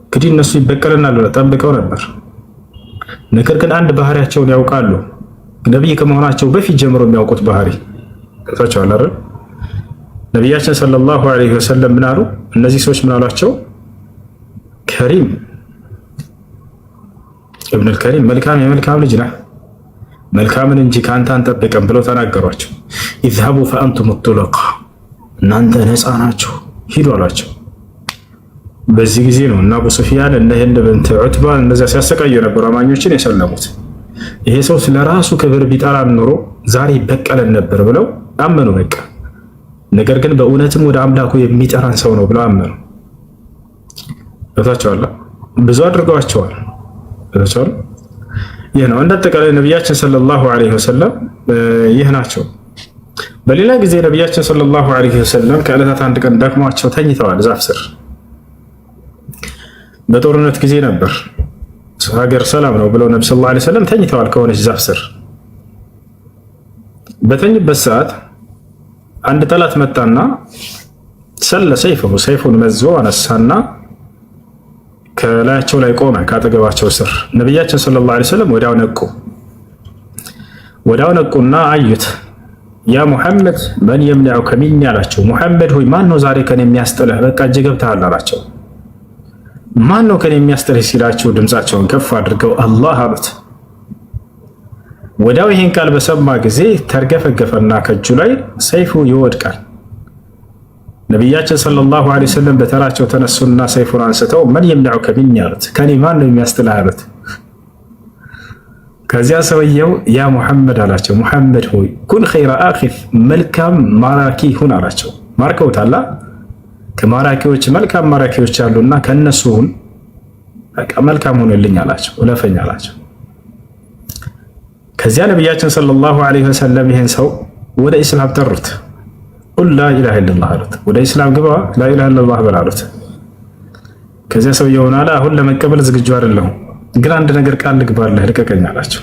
Speaker 1: እንግዲህ እነሱ ይበቀለናል ብለው ጠብቀው ነበር። ነገር ግን አንድ ባህሪያቸውን ያውቃሉ። ነብይ ከመሆናቸው በፊት ጀምሮ የሚያውቁት ባህሪ ታቻለ አይደል? ነብያችን ሰለላሁ ዐለይሂ ወሰለም ምን አሉ? እነዚህ ሰዎች ምን አሏቸው? ከሪም ኢብኑል ከሪም መልካም የመልካም ልጅ ነህ፣ መልካምን እንጂ ካንተ አንጠብቅም ብለው ተናገሯቸው። ኢዝሀቡ ፈአንቱም ጡለቃ እናንተ ነፃ ናችሁ ሂዱ አሏቸው። በዚህ ጊዜ ነው እና አቡ ሱፊያን እነ ሂንድ ብንት ዑትባ እነዚያ ሲያሰቃዩ የነበሩ አማኞችን የሰለሙት። ይሄ ሰው ስለራሱ ክብር ቢጠራን ኖሮ ዛሬ ይበቀለን ነበር ብለው አመኑ። በቃ ነገር ግን በእውነትም ወደ አምላኩ የሚጠራን ሰው ነው ብለው አመኑ። ታቻለ ብዙ አድርገዋቸዋል። ታቻለ ይህ ነው እንደተቀበለ ነብያችን ሰለላሁ ዐለይሂ ወሰለም ይህ ናቸው። በሌላ ጊዜ ነብያችን ሰለላሁ ዐለይሂ ወሰለም ከዕለታት አንድ ቀን ደክሟቸው ተኝተዋል ዛፍ ስር። በጦርነት ጊዜ ነበር፣ ሀገር ሰላም ነው ብለው ነብዩ ሰለላሁ ዐለይሂ ወሰለም ተኝተዋል ከሆነች ዛፍ ስር። በተኙበት ሰዓት አንድ ጠላት መጣና ሰለ ሰይፉን መዞ አነሳና ከላያቸው ላይ ቆመ ካጠገባቸው ስር። ነብያችን ሰለላሁ ዐለይሂ ወሰለም ወዲያው ነቁና አዩት። ያ ሙሐመድ መን የምነዑከ ሚኒ አላቸው። ሙሐመድ ሆይ ማን ነው ዛሬ ከኔ የሚያስጥልህ? በቃ እጅ ገብተሃል አላቸው። ማን ነው ከኔ የሚያስጥልህ ሲላቸው ድምፃቸውን ከፍ አድርገው አላህ አሉት። ወዲያው ይሄን ቃል በሰማ ጊዜ ተርገፈገፈና ከእጁ ላይ ሰይፉ ይወድቃል። ነቢያችን ሰለላሁ ዐለይሂ ወሰለም በተራቸው ተነሱና ሰይፉን አንስተው መን የምነዑከ ሚኒ አሉት። ከኔ ማን ነው የሚያስጥልህ አሉት። ከዚያ ሰውየው ያ ሙሐመድ አላቸው። ሙሐመድ ሆይ ኩን ኸይረ አኺፍ መልካም ማራኪ ሁን አላቸው። ማርከውታላ ከማራኪዎች መልካም ማራኪዎች አሉና ከነሱ ሁን፣ በቃ መልካም ሁንልኝ አላቸው፣ እለፈኝ አላቸው። ከዚያ ነቢያችን ሰለላሁ ዐለይሂ ወሰለም ይህን ሰው ወደ ኢስላም ጠሩት። ቁል ላ ኢላሃ ኢለላህ አሉት። ወደ ኢስላም ግባ ላ ኢላሃ ኢለላህ በል አሉት። ከዚያ ሰውየውን አለ አሁን ለመቀበል ዝግጁ አይደለሁም፣ ግን አንድ ነገር ቃል ልግባልህ ልቀቀኝ አላቸው።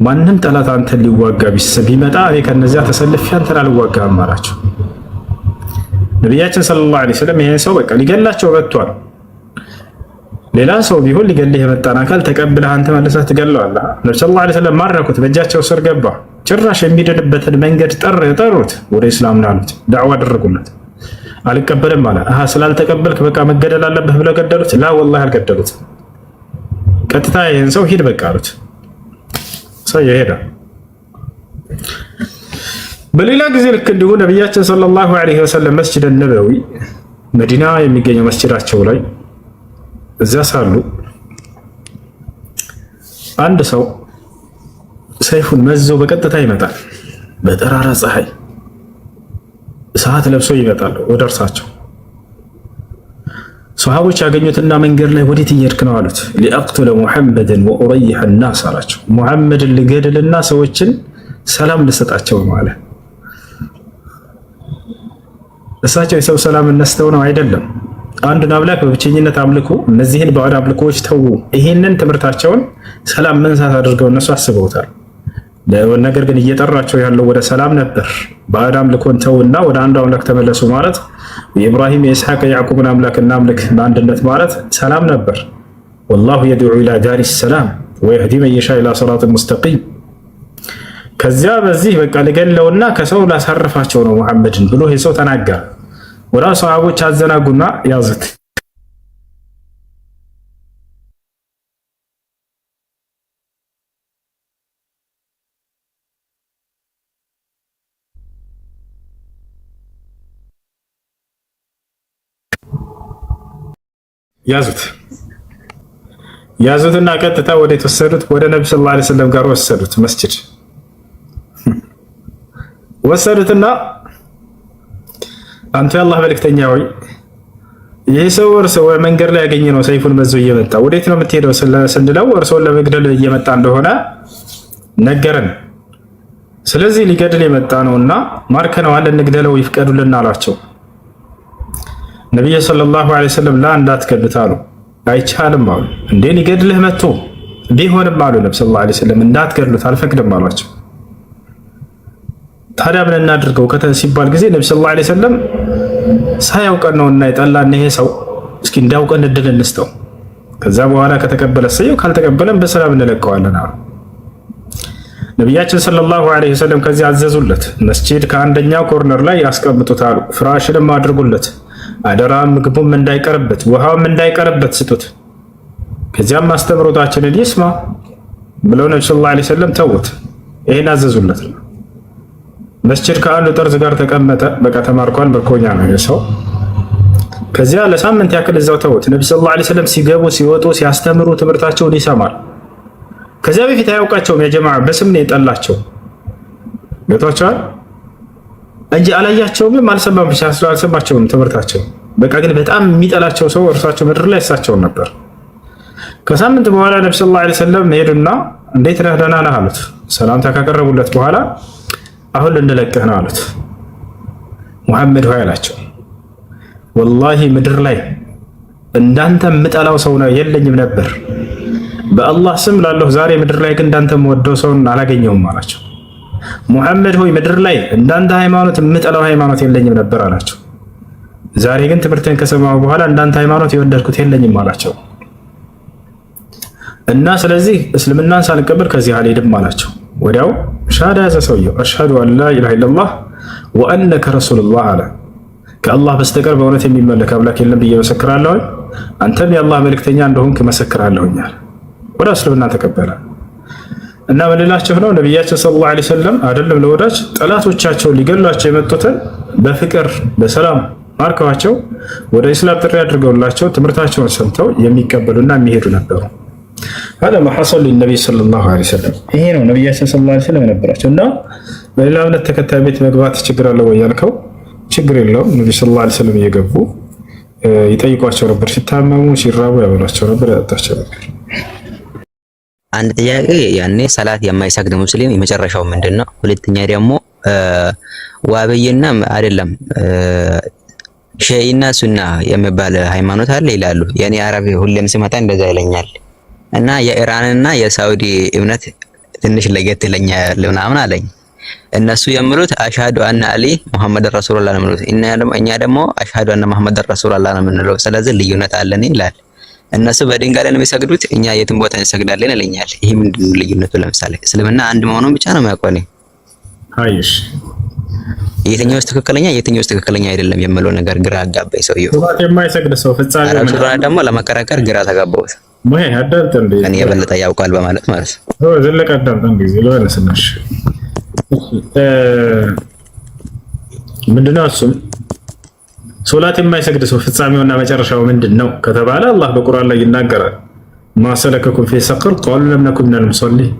Speaker 1: ማንም ጠላት አንተን ሊዋጋ ቢመጣ እኔ ከነዚያ ተሰልፌ አንተን አልዋጋም አላቸው። ነቢያችን ሰለላሁ ዐለይሂ ወሰለም ይሄን ሰው በቃ ሊገላቸው መጥቷል። ሌላ ሰው ቢሆን ሊገልህ የመጣን አካል ተቀብለህ አንተ መልሰህ ትገለዋለህ። ነብዩ ሰለላሁ ዐለይሂ ወሰለም ማረኩት፣ በእጃቸው ስር ገባ። ጭራሽ የሚድንበትን መንገድ ጠሩት፣ ወደ ኢስላም ናሉት፣ ዳዕዋ አደረጉለት። አልቀበልም አለ። ስላልተቀበልክ በቃ መገደል አለብህ ብለው ገደሉት። ላ ወላሂ አልገደሉት። ቀጥታ ይህን ሰው ሂድ በቃ አሉት። ሰው ይሄዳ። በሌላ ጊዜ ልክ እንዲሁ ነቢያችን ሰለላሁ ዐለይሂ ወሰለም መስጂድ ነበዊ መዲና የሚገኘው መስጂዳቸው ላይ እዚያ ሳሉ አንድ ሰው ሰይፉን መዞ በቀጥታ ይመጣል። በጠራራ ፀሐይ ሰዓት ለብሶ ይመጣል ወደ እርሳቸው። ሷሃቦች ያገኙትና መንገድ ላይ ወዴት እየሄድክ ነው አሉት። ሊአቅቱለ ሙሐመድን ወኡረይሐ ናስ አላቸው። ሙሐመድን ልገድልና ሰዎችን ሰላም ልሰጣቸው ማለት። እሳቸው የሰው ሰላም እነስተው ነው አይደለም። አንዱን አምላክ በብቸኝነት አምልኩ፣ እነዚህን ባዕድ አምልኮዎች ተዉ። ይሄንን ትምህርታቸውን ሰላም መንሳት አድርገው እነሱ አስበውታል። ነገር ግን እየጠራቸው ያለው ወደ ሰላም ነበር። ባዕድ አምልኮን ተውና ወደ አንዱ አምላክ ተመለሱ ማለት የኢብራሂም የኢስሐቅ የያዕቁብን አምላክ እናምልክ በአንድነት ማለት ሰላም ነበር። ወላሁ የድዑ ኢላ ዳሪ ሰላም ወየህዲ መን የሻእ ኢላ ሲራጢን ሙስተቂም። ከዚያ በዚህ በቃ ልገለውና ከሰው ላሳርፋቸው ነው ሙሐመድን ብሎ ይህ ሰው ተናገረ። ወደ ሰሃቦች አዘናጉና ያዙት። ያዙትና ቀጥታ ወደ ተወሰዱት ወደ ነብዩ ሰለላሁ ዐለይሂ ወሰለም ጋር ወሰዱት። መስጂድ ወሰዱትና አንተ የአላህ መልእክተኛ ሆይ ይህ ሰው እርስ መንገድ ላይ ያገኘ ነው ሰይፉን መዞ እየመጣ ወዴት ነው የምትሄደው ስንለው እርሶን ለመግደል እየመጣ እንደሆነ ነገረን። ስለዚህ ሊገድል የመጣ ነውና ማርከነዋል፣ እንግደለው ይፍቀዱልን አሏቸው። ነቢዩ ሰለላሁ ዐለይሂ ወሰለም ላ እንዳትገድሉት አሉ። አይቻልም አሉ። እንዴ ሊገድልህ መጥቶ ቢሆንም አሉ ነብዩ ሰለላሁ ዐለይሂ ወሰለም እንዳትገድሉት አልፈቅድም አሏቸው። ታዲያ ምን እናድርገው ሲባል ጊዜ ነብዩ ሰለላሁ ዐለይሂ ወሰለም ሳያውቀን ነውና የጠላን ይሄ ሰው እስኪ እንዳውቀን እድል እንስጠው፣ ከዛ በኋላ ከተቀበለ ሰየው፣ ካልተቀበለም በሰላም እንለቀዋለን አሉ። ነቢያችን ሰለላሁ ዐለይሂ ወሰለም ከዚህ አዘዙለት። መስጂድ ከአንደኛው ኮርነር ላይ ያስቀምጡት አሉ። ፍራሽንም አድርጉለት፣ አደራ ምግቡም እንዳይቀርበት ውሃውም እንዳይቀርበት ስጡት። ከዚያም አስተምሮታችንን ይስማ ብለው ነብዩ ሰለላሁ ዐለይሂ ወሰለም ተውት። ይሄን አዘዙለት። መስጂድ ከአንዱ ጠርዝ ጋር ተቀመጠ። በቃ ተማርኳል፣ ምርኮኛ ነው ሰው። ከዚያ ለሳምንት ያክል እዛው ተውት። ነብዩ ሰለላሁ ዐለይሂ ወሰለም ሲገቡ ሲወጡ ሲያስተምሩ ትምህርታቸውን ይሰማል። ከዚያ በፊት አያውቃቸውም። የጀማዓ በስም ነው የጠላቸው ገብቷቸዋል እንጂ አላያቸውም፣ አልሰማም ብቻ አልሰማቸውም ትምህርታቸው። በቃ ግን በጣም የሚጠላቸው ሰው እርሳቸው ምድር ላይ እሳቸውን ነበር። ከሳምንት በኋላ ነብዩ ሰለላሁ ዐለይሂ ወሰለም ሄዱና እንዴት ነህ ደህና ነህ አሉት። ሰላምታ ካቀረቡለት በኋላ አሁን ልንለቅህ ነው አሉት። ሙሐመድ ሆይ አላቸው፣ ወላሂ ምድር ላይ እንዳንተ የምጠላው ሰው የለኝም ነበር። በአላህ ስም ላለሁ ዛሬ ምድር ላይ ግን እንዳንተ የምወደው ሰውን አላገኘሁም አላቸው። ሙሐመድ ሆይ ምድር ላይ እንዳንተ ሃይማኖት የምጠላው ሃይማኖት የለኝም ነበር አላቸው። ዛሬ ግን ትምህርትን ከሰማሁ በኋላ እንዳንተ ሃይማኖት የወደድኩት የለኝም አላቸው። እና ስለዚህ እስልምናን ሳልቀበል ከዚህ አልሄድም አላቸው። ወዲያው ሻሃዳ ያዘ ሰውየው። አሽሀዱ አን ላ ኢላሃ ኢለላህ ወአነከ ረሱሉላህ አለ። ከአላህ በስተቀር በእውነት የሚመለክ አምላክ የለም ብዬ መሰክራለሁ፣ አንተም የአላህ መልእክተኛ እንደሆንክ መሰክራለሁኝ አለ። ወደ እስልምና ተቀበለ። እና በሌላቸው ነው ነቢያችን ሰለላሁ ዐለይሂ ወሰለም አይደለም ለወዳጅ ጠላቶቻቸው ሊገሏቸው የመጡትን በፍቅር በሰላም ማርከዋቸው ወደ ኢስላም ጥሪ አድርገውላቸው ትምህርታቸውን ሰምተው የሚቀበሉና የሚሄዱ ነበሩ። هذا ما حصل للنبي صلى الله عليه وسلم። ይሄ ነው ነቢያችን ሰለላሁ ዐለይሂ ወሰለም የነበራቸው። እና በሌላ እምነት ተከታይ ቤት መግባት ችግር አለው ወይ ያልከው፣ ችግር የለውም። ነብዩ ሰለላሁ ዐለይሂ ወሰለም እየገቡ ይጠይቋቸው ነበር። ሲታመሙ ሲራቡ ያበላቸው ነበር፣ ያጠጣቸው ነበር።
Speaker 3: አንድ ጥያቄ፣ ያኔ ሰላት የማይሰግድ ሙስሊም የመጨረሻው ምንድነው? ሁለተኛ ደግሞ ዋብይና አይደለም ሸይና ሱና የሚባል ሃይማኖት አለ ይላሉ። የኔ አረብ ሁሌም ሲመጣ እንደዛ ይለኛል። እና የኢራንና የሳውዲ እምነት ትንሽ ለየት ይለኛል ምናምን አለኝ። እነሱ የሚሉት አሽሃዱ አነ አሊ ሙሐመድ ረሱሉላህ ነው የሚሉት፣ እኛ ደግሞ አሽሃዱ አነ ሙሐመድ ረሱሉላህ ነው የምንለው። ስለዚህ ልዩነት አለን ይላል። እነሱ በድንጋይ ላይ ነው የሚሰግዱት፣ እኛ የትም ቦታ እንሰግዳለን ይለኛል። ይሄ ምንድነው ልዩነቱ? ለምሳሌ እስልምና አንድ መሆኑን ብቻ ነው የሚያውቀው። አይሽ የትኛውስ ትክክለኛ የትኛውስ ትክክለኛ አይደለም የምለው ነገር ግራ አጋባኝ። ሰውየው ሶላት የማይሰግድ ሰው ፍጻሜ ደግሞ ለመከራከር ግራ ተጋባሁት። ሞይ አዳምጥ እንዴ እኔ የበለጠ ያውቃል በማለት ማለት ነው። ዘለቀ አዳምጥ እንዴ ለወለስናሽ
Speaker 1: ምንድነው? እሱም ሶላት የማይሰግድ ሰው ፍጻሜውና መጨረሻው ምንድነው ከተባለ አላህ በቁርአን ላይ ይናገራል። ማሰለከኩም ፊ ሰቅር ቃሉ ለም ነኩ ሚነል ሙሰሊን።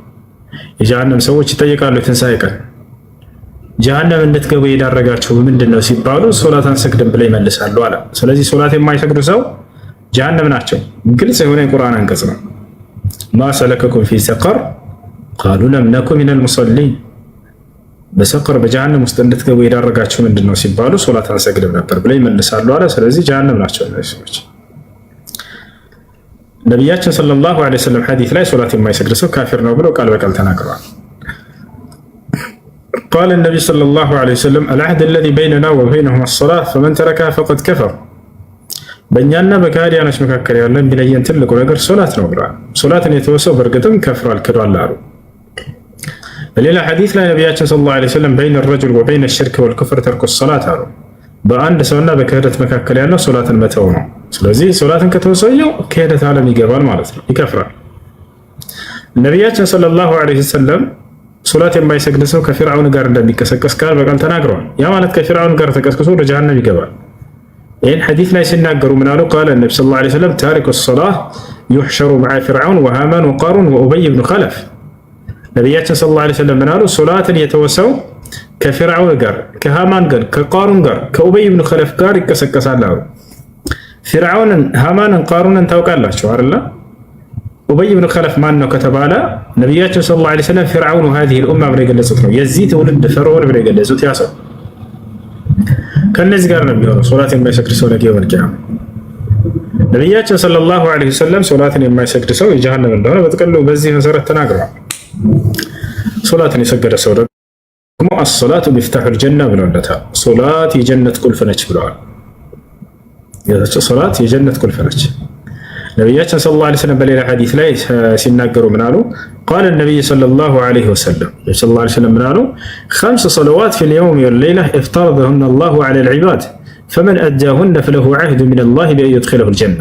Speaker 1: የጀሃነም ሰዎች ይጠይቃሉ የትንሣኤ ቀን ጀሃነም እንድትገቡ የዳረጋችሁ ምንድነው ሲባሉ ሶላት አንሰግድም ብለው ይመልሳሉ አለ። ስለዚህ ሶላት የማይሰግዱ ሰው ጀሃነም ናቸው። ግልጽ የሆነ የቁርአን አንቀጽ ነው። ማሰለከኩም ፊ ሰቅር ቃሉ ለም ነኩ ሚነል ሙሰሊን። በሰቅር በጀሃነም ውስጥ እንድትገቡ የዳረጋችሁ ምንድነው ሲባሉ ሶላት አንሰግድም ነበር ብለው ይመልሳሉ አለ። ስለዚህ ጀሃነም ናቸው እነዚህ ሰዎች። ነቢያችን ሰለላሁ ዐለይሂ ወሰለም ሐዲስ ላይ ሶላት የማይሰግድ ሰው ካፊር ነው ብለው ቃል በቃል ተናግረዋል። ቃለ ነቢዩ ሰለላሁ ዐለይሂ ወሰለም አልዐህድ አለዚ በይነና ወበይነሁም አሰላህ ፈመን ተረከሃ ፈቀድ ከፈር። በእኛና በካህዲያኖች መካከል ያለ የሚለየን ትልቁ ነገር ሶላት ነው ብለዋል። ሶላትን የተወሰው በእርግጥም ከፍሯል፣ ክዷል አሉ። በሌላ ሐዲስ ላይ ነቢያችን ሰለላሁ ዐለይሂ ወሰለም በይነ ረጁል ወበይነ ሽርክ ወልኩፍር ተርኩ ሶላት አሉ። በአንድ ሰውና በክህደት መካከል ያለው ሶላትን መተው ነው። ስለዚህ ሶላትን ከተወሰየው ክህደት ዓለም ይገባል ማለት ነው፣ ይከፍራል። ነቢያችን ሰለላሁ ዐለይሂ ወሰለም ሶላት የማይሰግድ ሰው ከፊርዓውን ጋር እንደሚቀሰቀስ ቃል በቃል ተናግረዋል። ያ ማለት ከፊርዓውን ጋር ተቀስቅሶ ወደ ጀሃነም ይገባል። ይህን ሐዲስ ላይ ሲናገሩ ምን አሉ? ቃለ ነቢ ሰለላሁ ዐለይሂ ወሰለም ታሪኩ ሶላህ ዩሕሸሩ መዓ ፊርዓውን ወሃማን ወቃሩን ወኡበይ ብኑ ኸለፍ። ነቢያችን ሰለላሁ ዐለይሂ ወሰለም ምን አሉ? ሶላትን የተወሰው ከፊርዓውን ጋር፣ ከሃማን ጋር፣ ከቃሩን ጋር፣ ከኡበይ ብኑ ኸለፍ ጋር ይቀሰቀሳል አሉ። ፊርዓውንን፣ ሃማንን፣ ቃሩንን ታውቃላችሁ አይደል? ኡበይ ብኑ ኸለፍ ማን ነው ከተባለ ነቢያችን ሰለላሁ ዐለይሂ ወሰለም ፊርዓውን هذه الامه ብለው የገለጹት ነው። የዚህ ትውልድ ፈርዖን ብለው የገለጹት ያ ሰው ከነዚህ ጋር ነው የሚሆነው ሶላት የማይሰግድ ሰው ነገ የውመል ቂያማ። ነቢያችን ሰለላሁ ዐለይሂ ወሰለም ሶላትን የማይሰግድ ሰው የጀሃነም እንደሆነ በጥቅሉ በዚህ መሰረት ተናግረዋል። ሶላትን የሰገደ ሰው ደግሞ አሰላቱ ሚፍታሑል ጀና ብለውለታል። ሶላት የጀነት ቁልፍ ነች ብለዋል። ሶላት የጀነት ቁልፍ ነች። ነቢያችን ሰለላሁ ዐለይሂ ወሰለም በሌላ ሐዲስ ላይ ሲናገሩ ምን አሉ? ቃለ ነቢይ ሰለላሁ ዐለይሂ ወሰለም ሰለላሁ ዐለይሂ ወሰለም ምን አሉ? ኸምስ ሰለዋት ፊል የውም ወለይላ ኢፍተረደሁነ አላሁ ዐለል ዒባድ ፈመን አዳሁነ ፈለሁ ዐህዱ ሚነላሂ ቢአን ዩድኺለሁል ጀና።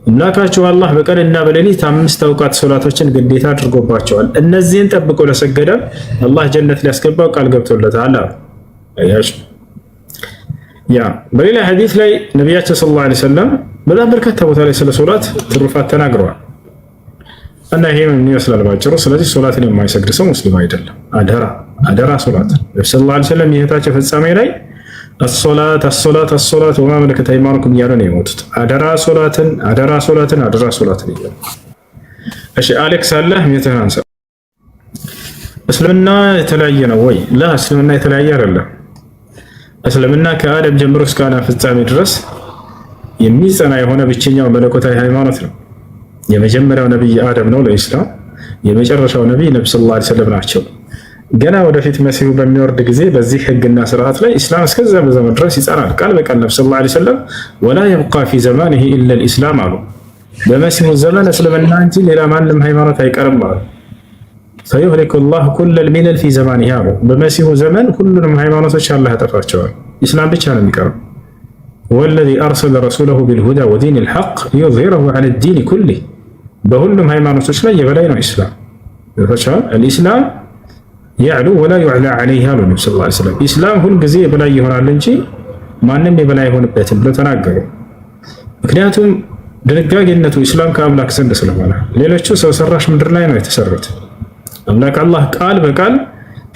Speaker 1: አምላካቸው አላህ በቀንና በሌሊት 5 አውቃት ሶላቶችን ግዴታ አድርጎባቸዋል። እነዚህን ጠብቆ ለሰገደ አላህ ጀነት ሊያስገባው ቃል ገብቶለታል አሉ። ያ በሌላ ሐዲስ ላይ ነቢያችን ሰለላሁ ዐለይሂ ወሰለም በጣም በርካታ ቦታ ላይ ስለ ሶላት ትሩፋት ተናግረዋል እና ይሄ ምን ይመስላል ባጭሩ። ስለዚህ ሶላትን የማይሰግድ ሰው ሙስሊም አይደለም። አደራ ሶላትን ነብዩ ሰለላሁ ዐለይሂ ወሰለም የህይወታቸው ፍጻሜ ላይ አሶላት ወማ መለከት አይማኑኩም እያሉ ነው የሞቱት። አደራ ሶላትን እያሉ። እሺ አሌክስ አለ ሚትህን አንሳ። እስልምና የተለያየ ነው ወይ? እስልምና የተለያየ አይደለም። እስልምና ከአደም ጀምሮ እስከ ዓለም ፍጻሜ ድረስ የሚጸና የሆነ ብቸኛው መለኮታዊ ሃይማኖት ነው። የመጀመሪያው ነብይ አደም ነው ለኢስላም። የመጨረሻው ነብይ ነብዩ ሰለላሁ ዐለይሂ ወሰለም ናቸው። ገና ወደፊት መሲሁ በሚወርድ ጊዜ በዚህ ህግና ስርዓት ላይ ኢስላም እስከዛ በዘመን ድረስ ይጸናል። ቃል በቃል ነብዩ ሰለላሁ ዐለይሂ ወሰለም ወላ የብቃ ፊ ዘማኒሂ ኢላ አልኢስላም አሉ። በመሲሁ ዘመን እስልምና እንጂ ሌላ ማንም ሃይማኖት አይቀርም አሉ። ፈዩህሊኩ ላሁ ኩለል ሚለል ፊ ዘማኒሂ አሉ። በመሲሁ ዘመን ሁሉንም ሃይማኖቶች አላህ ያጠፋቸዋል። ኢስላም ብቻ ነው የሚቀረው። ወለዚ አርሰለ ረሱለሁ ቢልሁዳ ወዲኒል ሐቅ ሊዩዝሂረሁ ዐለ ዲኒ ኩሊህ። በሁሉም ሃይማኖቶች ላይ የበላይ ነው ኢስላም። አልኢስላም ያዕሉ ወላ ዩዕላ ዐለይህ አሉ ነብዩ ሰለላሁ ዐለይሂ ወሰለም። ኢስላም ሁልጊዜ የበላይ ይሆናል እንጂ ማንም የበላይ አይሆንበትም ብለው ተናገሩ። ምክንያቱም ድንጋጌነቱ ኢስላም ከአምላክ ዘንድ ስለሆነ፣ ሌሎቹ ሰው ሰራሽ ምድር ላይ ነው የተሰሩት። አምላክ አላህ ቃል በቃል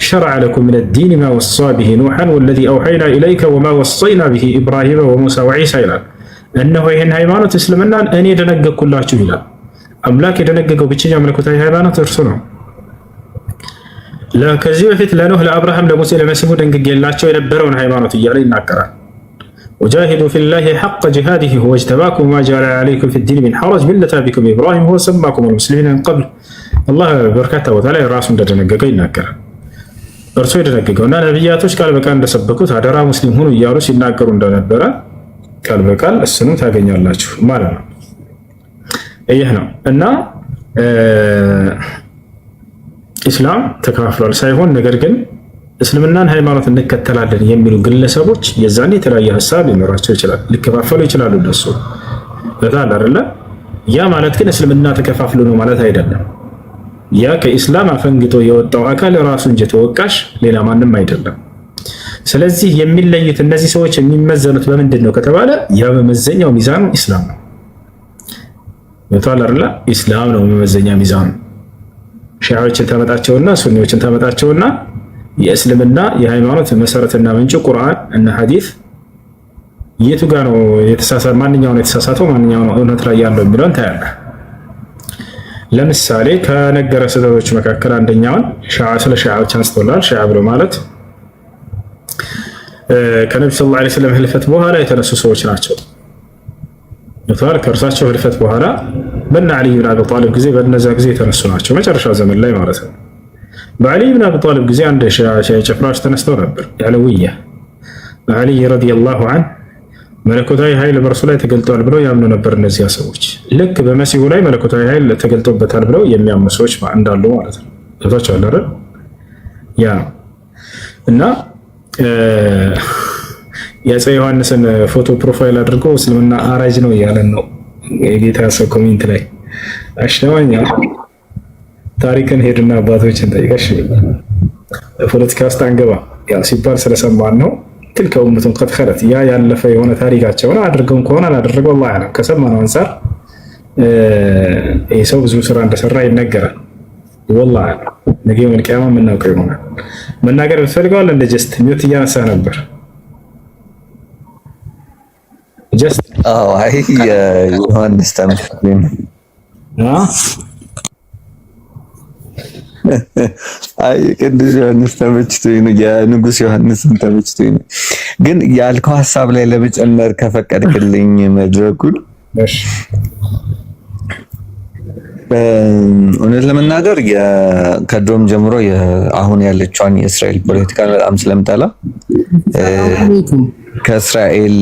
Speaker 1: ሸረዐ ለኩም ሚነ ዲን ማ ወሳ ቢሂ ኑሐን ወለዚ አውሐይና ኢለይከ ወማ ወሰይና ቢሂ ኢብራሂመ ወሙሳ ወዒሳ ይላል። እነሆ ይህን ሃይማኖት እስልምናን እኔ ደነገግኩላችሁ ይላል። አምላክ የደነገገው ብቸኛው መለኮታዊ ሃይማኖት እርሱ ነው። ከዚህ በፊት ለኖህ፣ ለአብርሃም፣ ለሙሴ፣ ለመሲሁ ደንግጌላቸው የነበረውን ሃይማኖት እያለ ይናገራል። ወጃሂዱ ፊላሂ ሐቀ ጂሃዲሂ ሁወ እጅተባኩም ወማ ጀዐለ ዐለይኩም ፊዲን ሚን ሐረጅ ሚለተ አቢኩም ኢብራሂም ሁወ ሰማኩም አልሙስሊሚነ ሚን ቀብል። አላህ በርካታ ቦታ ላይ ራሱ እንደደነገገው ይናገራል። እርሱ የደነገገው እና ነቢያቶች ቃል በቃል እንደሰበኩት አደራ ሙስሊም ሁኑ እያሉ ሲናገሩ እንደነበረ ቃል በቃል እሱኑ ታገኛላችሁ ማለት ነው። ይህ ነው እና ኢስላም ተከፋፍሏል ሳይሆን ነገር ግን እስልምናን ሃይማኖት እንከተላለን የሚሉ ግለሰቦች የዛኔ የተለያየ ሀሳብ ሊኖራቸው ይችላል፣ ሊከፋፈሉ ይችላሉ። እነሱ በታል አይደለ? ያ ማለት ግን እስልምና ተከፋፍሎ ነው ማለት አይደለም። ያ ከኢስላም አፈንግጦ የወጣው አካል ራሱ እንጂ ተወቃሽ ሌላ ማንም አይደለም። ስለዚህ የሚለዩት እነዚህ ሰዎች የሚመዘኑት በምንድን ነው ከተባለ የመመዘኛው ሚዛኑ ኢስላም ነው። ወታላ ኢስላም ነው መመዘኛ ሚዛኑ። ሺዓዎችን ታመጣቸውና ሱኒዎችን ታመጣቸውና የእስልምና የሃይማኖት መሰረትና ምንጭ ቁርአን እና ሐዲስ የቱ ጋር ነው የተሳሳተ? ማንኛው ነው የተሳሳተው? ማንኛው ነው እውነት ላይ ያለው የሚለውን ታያለህ። ለምሳሌ ከነገረ ስህተቶች መካከል አንደኛውን ስለ ሺዓዎች አንስቶላል። ሺዓ ብሎ ማለት ከነብዩ ሰለላሁ ዐለይሂ ወሰለም ህልፈት በኋላ የተነሱ ሰዎች ናቸው። ከእርሳቸው ህልፈት በኋላ በእነ ዓሊ ብን አቢ ጣሊብ ጊዜ በእነዚያ ጊዜ የተነሱ ናቸው። መጨረሻው ዘመን ላይ ማለት ነው። በዓሊ ብን አቢ ጣሊብ ጊዜ አንድ ጭፍራዎች ተነስተው ነበር። የዓለውያ ዓሊ ረዲየላሁ ዐንሁ መለኮታዊ ኃይል በእርሱ ላይ ተገልጧል ብለው ያምኑ ነበር። እነዚያ ሰዎች ልክ በመሲሁ ላይ መለኮታዊ ኃይል ተገልጦበታል ብለው የሚያምኑ ሰዎች እንዳሉ ማለት ነው። ገብቷቸዋል አይደል? ያ እና የአፄ ዮሐንስን ፎቶ ፕሮፋይል አድርጎ እስልምና አራጅ ነው እያለን ነው የጌታ ሰው ኮሜንት ላይ አሽተዋኛ። ታሪክን ሄድና አባቶችን ጠይቀሽ ፖለቲካ ውስጥ አንገባ ያው ሲባል ስለሰማን ነው። ትልከ ኡመቱን ቀድ ኸለት ያ ያለፈ የሆነ ታሪካቸውን አድርገው ከሆነ አላደረገው አላህ ያለም። ከሰማነው አንፃር ይህ ሰው ብዙ ስራ እንደሰራ ይነገራል። ወላሂ ነገ የውመል ቂያማ የምናውቀው ይሆናል። መናገር ብትፈልገዋል እንደ ጀስት ሚውት እያነሳ ነበር። ጀስት
Speaker 4: አይ የዮሐንስ ተመስገን አይ ቅዱስ ዮሐንስ ተመችቶኝ ነው፣ የንጉስ ዮሐንስን ተመችቶኝ ነው። ግን ያልከው ሐሳብ ላይ ለመጨመር ከፈቀድክልኝ መድረኩን እውነት ለመናገር ከድሮም ጀምሮ አሁን ያለችውን የእስራኤል ፖለቲካ በጣም ስለምጠላ ከእስራኤል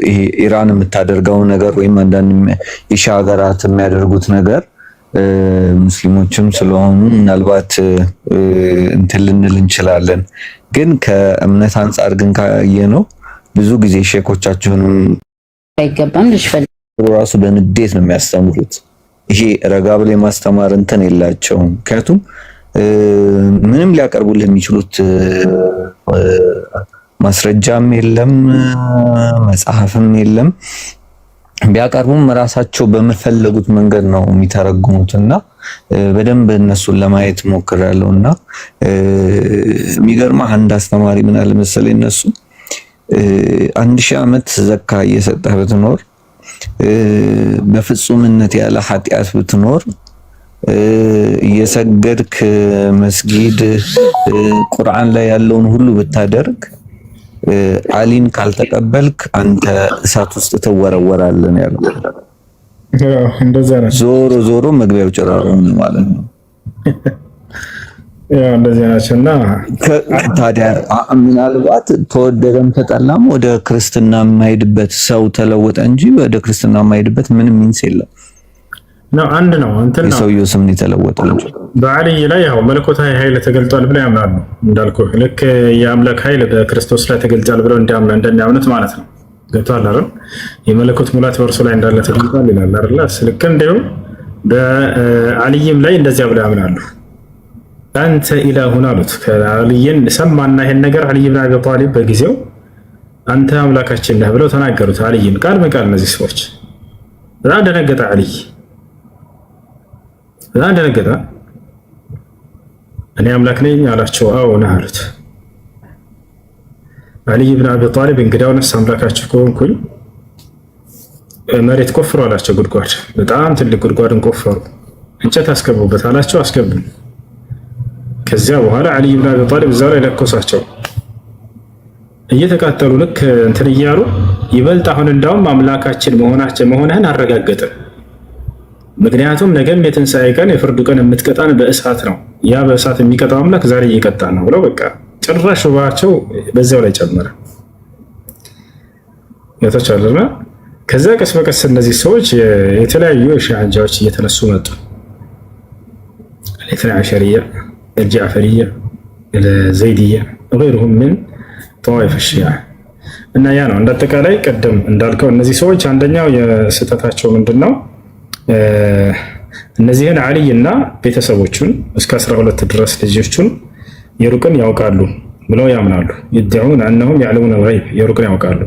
Speaker 4: ይሄ ኢራን የምታደርገው ነገር ወይም አንዳንድ የሺዓ ሀገራት የሚያደርጉት ነገር ሙስሊሞችም ስለሆኑ ምናልባት እንትን ልንል እንችላለን። ግን ከእምነት አንጻር ግን ካየነው ብዙ ጊዜ ሼኮቻቸውንም
Speaker 5: አይገባም
Speaker 4: ራሱ በንዴት ነው የሚያስተምሩት። ይሄ ረጋ ብለው ማስተማር እንትን የላቸውም። ምክንያቱም ምንም ሊያቀርቡልህ የሚችሉት ማስረጃም የለም፣ መጽሐፍም የለም። ቢያቀርቡም ራሳቸው በመፈለጉት መንገድ ነው የሚተረጉሙትና በደንብ እነሱን ለማየት ሞክራለሁና የሚገርማ አንድ አስተማሪ ምን አለ መሰለኝ፣ እነሱ 1000 ዓመት ዘካ እየሰጠህ ብትኖር በፍጹምነት ያለ ኃጢአት ብትኖር እየሰገድክ መስጊድ ቁርአን ላይ ያለውን ሁሉ ብታደርግ አሊን ካልተቀበልክ አንተ እሳት ውስጥ ትወረወራለህ ያለው።
Speaker 1: እንደዛ ነው።
Speaker 4: ዞሮ መግቢያው ጭራሮ ማለት ነው።
Speaker 1: ያ እንደዚህ ናቸውና
Speaker 4: ታዲያ ምናልባት ተወደደም ተጠላም ወደ ክርስትና የማይሄድበት ሰው ተለወጠ እንጂ ወደ ክርስትና የማይሄድበት ምንም ሚንስ የለም
Speaker 1: ነው። አንድ ነው እንትን ነው
Speaker 4: የሰውየው ስም የተለወጠው እንጂ
Speaker 1: በዓልይ ላይ ያው መለኮታዊ ኃይል ተገልጧል ብለው ያምናሉ። እንዳልኩህ ልክ የአምላክ ኃይል በክርስቶስ ላይ ተገልጧል ብለው እንደሚያምኑት ማለት ነው። ገብቶሃል አይደል? የመለኮት ሙላት በእርሱ ላይ እንዳለ ተገልጧል ይላል አይደል? ልክ እንዲሁ በዓልይም ላይ እንደዚያ ብለው ያምናሉ። አንተ ኢላሁን አሉት። ከዓልይን ሰማና ይሄን ነገር ዓልይ ብን አቢ ጣሊብ በጊዜው አንተ አምላካችን ነህ ብለው ተናገሩት። ዓልይን ቃል በቃል እነዚህ ሰዎች በጣም ደነገጠ። ዓልይ በጣም ደነገጠ። እኔ አምላክ ነኝ አላቸው። አዎ ነህ አሉት። ዓልይ ብን አቢ ጣሊብ እንግዳውንስ አምላካችሁ ከሆንኩኝ መሬት ቆፍሩ አላቸው። ጉድጓድ፣ በጣም ትልቅ ጉድጓድን ቆፈሩ። እንጨት አስገቡበት አላቸው። አስገቡ። ከዚያ በኋላ ዓልይ ብን አቢ ጣሊብ እዛው ላይ ለኮሳቸው። እየተቃጠሉ ልክ እንትን እያሉ ይበልጥ አሁን እንዳውም አምላካችን መሆንህን አረጋገጥን። ምክንያቱም ነገም የትንሣኤ ቀን የፍርዱ ቀን የምትቀጣን በእሳት ነው። ያ በእሳት የሚቀጣው አምላክ ዛሬ እየቀጣን ነው ብለው በቃ ጭራሽ ሹባቸው በዚያው ላይ ጨመረ። የተቻለና ከዛ ቀስ በቀስ እነዚህ ሰዎች የተለያዩ የሺዓ አንጃዎች እየተነሱ መጡ። الاثنا عشرية الجعفرية الزيدية وغيرهم من طوائف الشيعة እና ያ ነው እንዳጠቃላይ ቀደም እንዳልከው እነዚህ ሰዎች አንደኛው የስህተታቸው ምንድነው? እነዚህን ዓልይና ቤተሰቦቹን እስከ 12 ድረስ ልጆቹን የሩቅን ያውቃሉ ብለው ያምናሉ። ይድዑን አነሁም ያዕለሙነ አልገይብ የሩቅን ያውቃሉ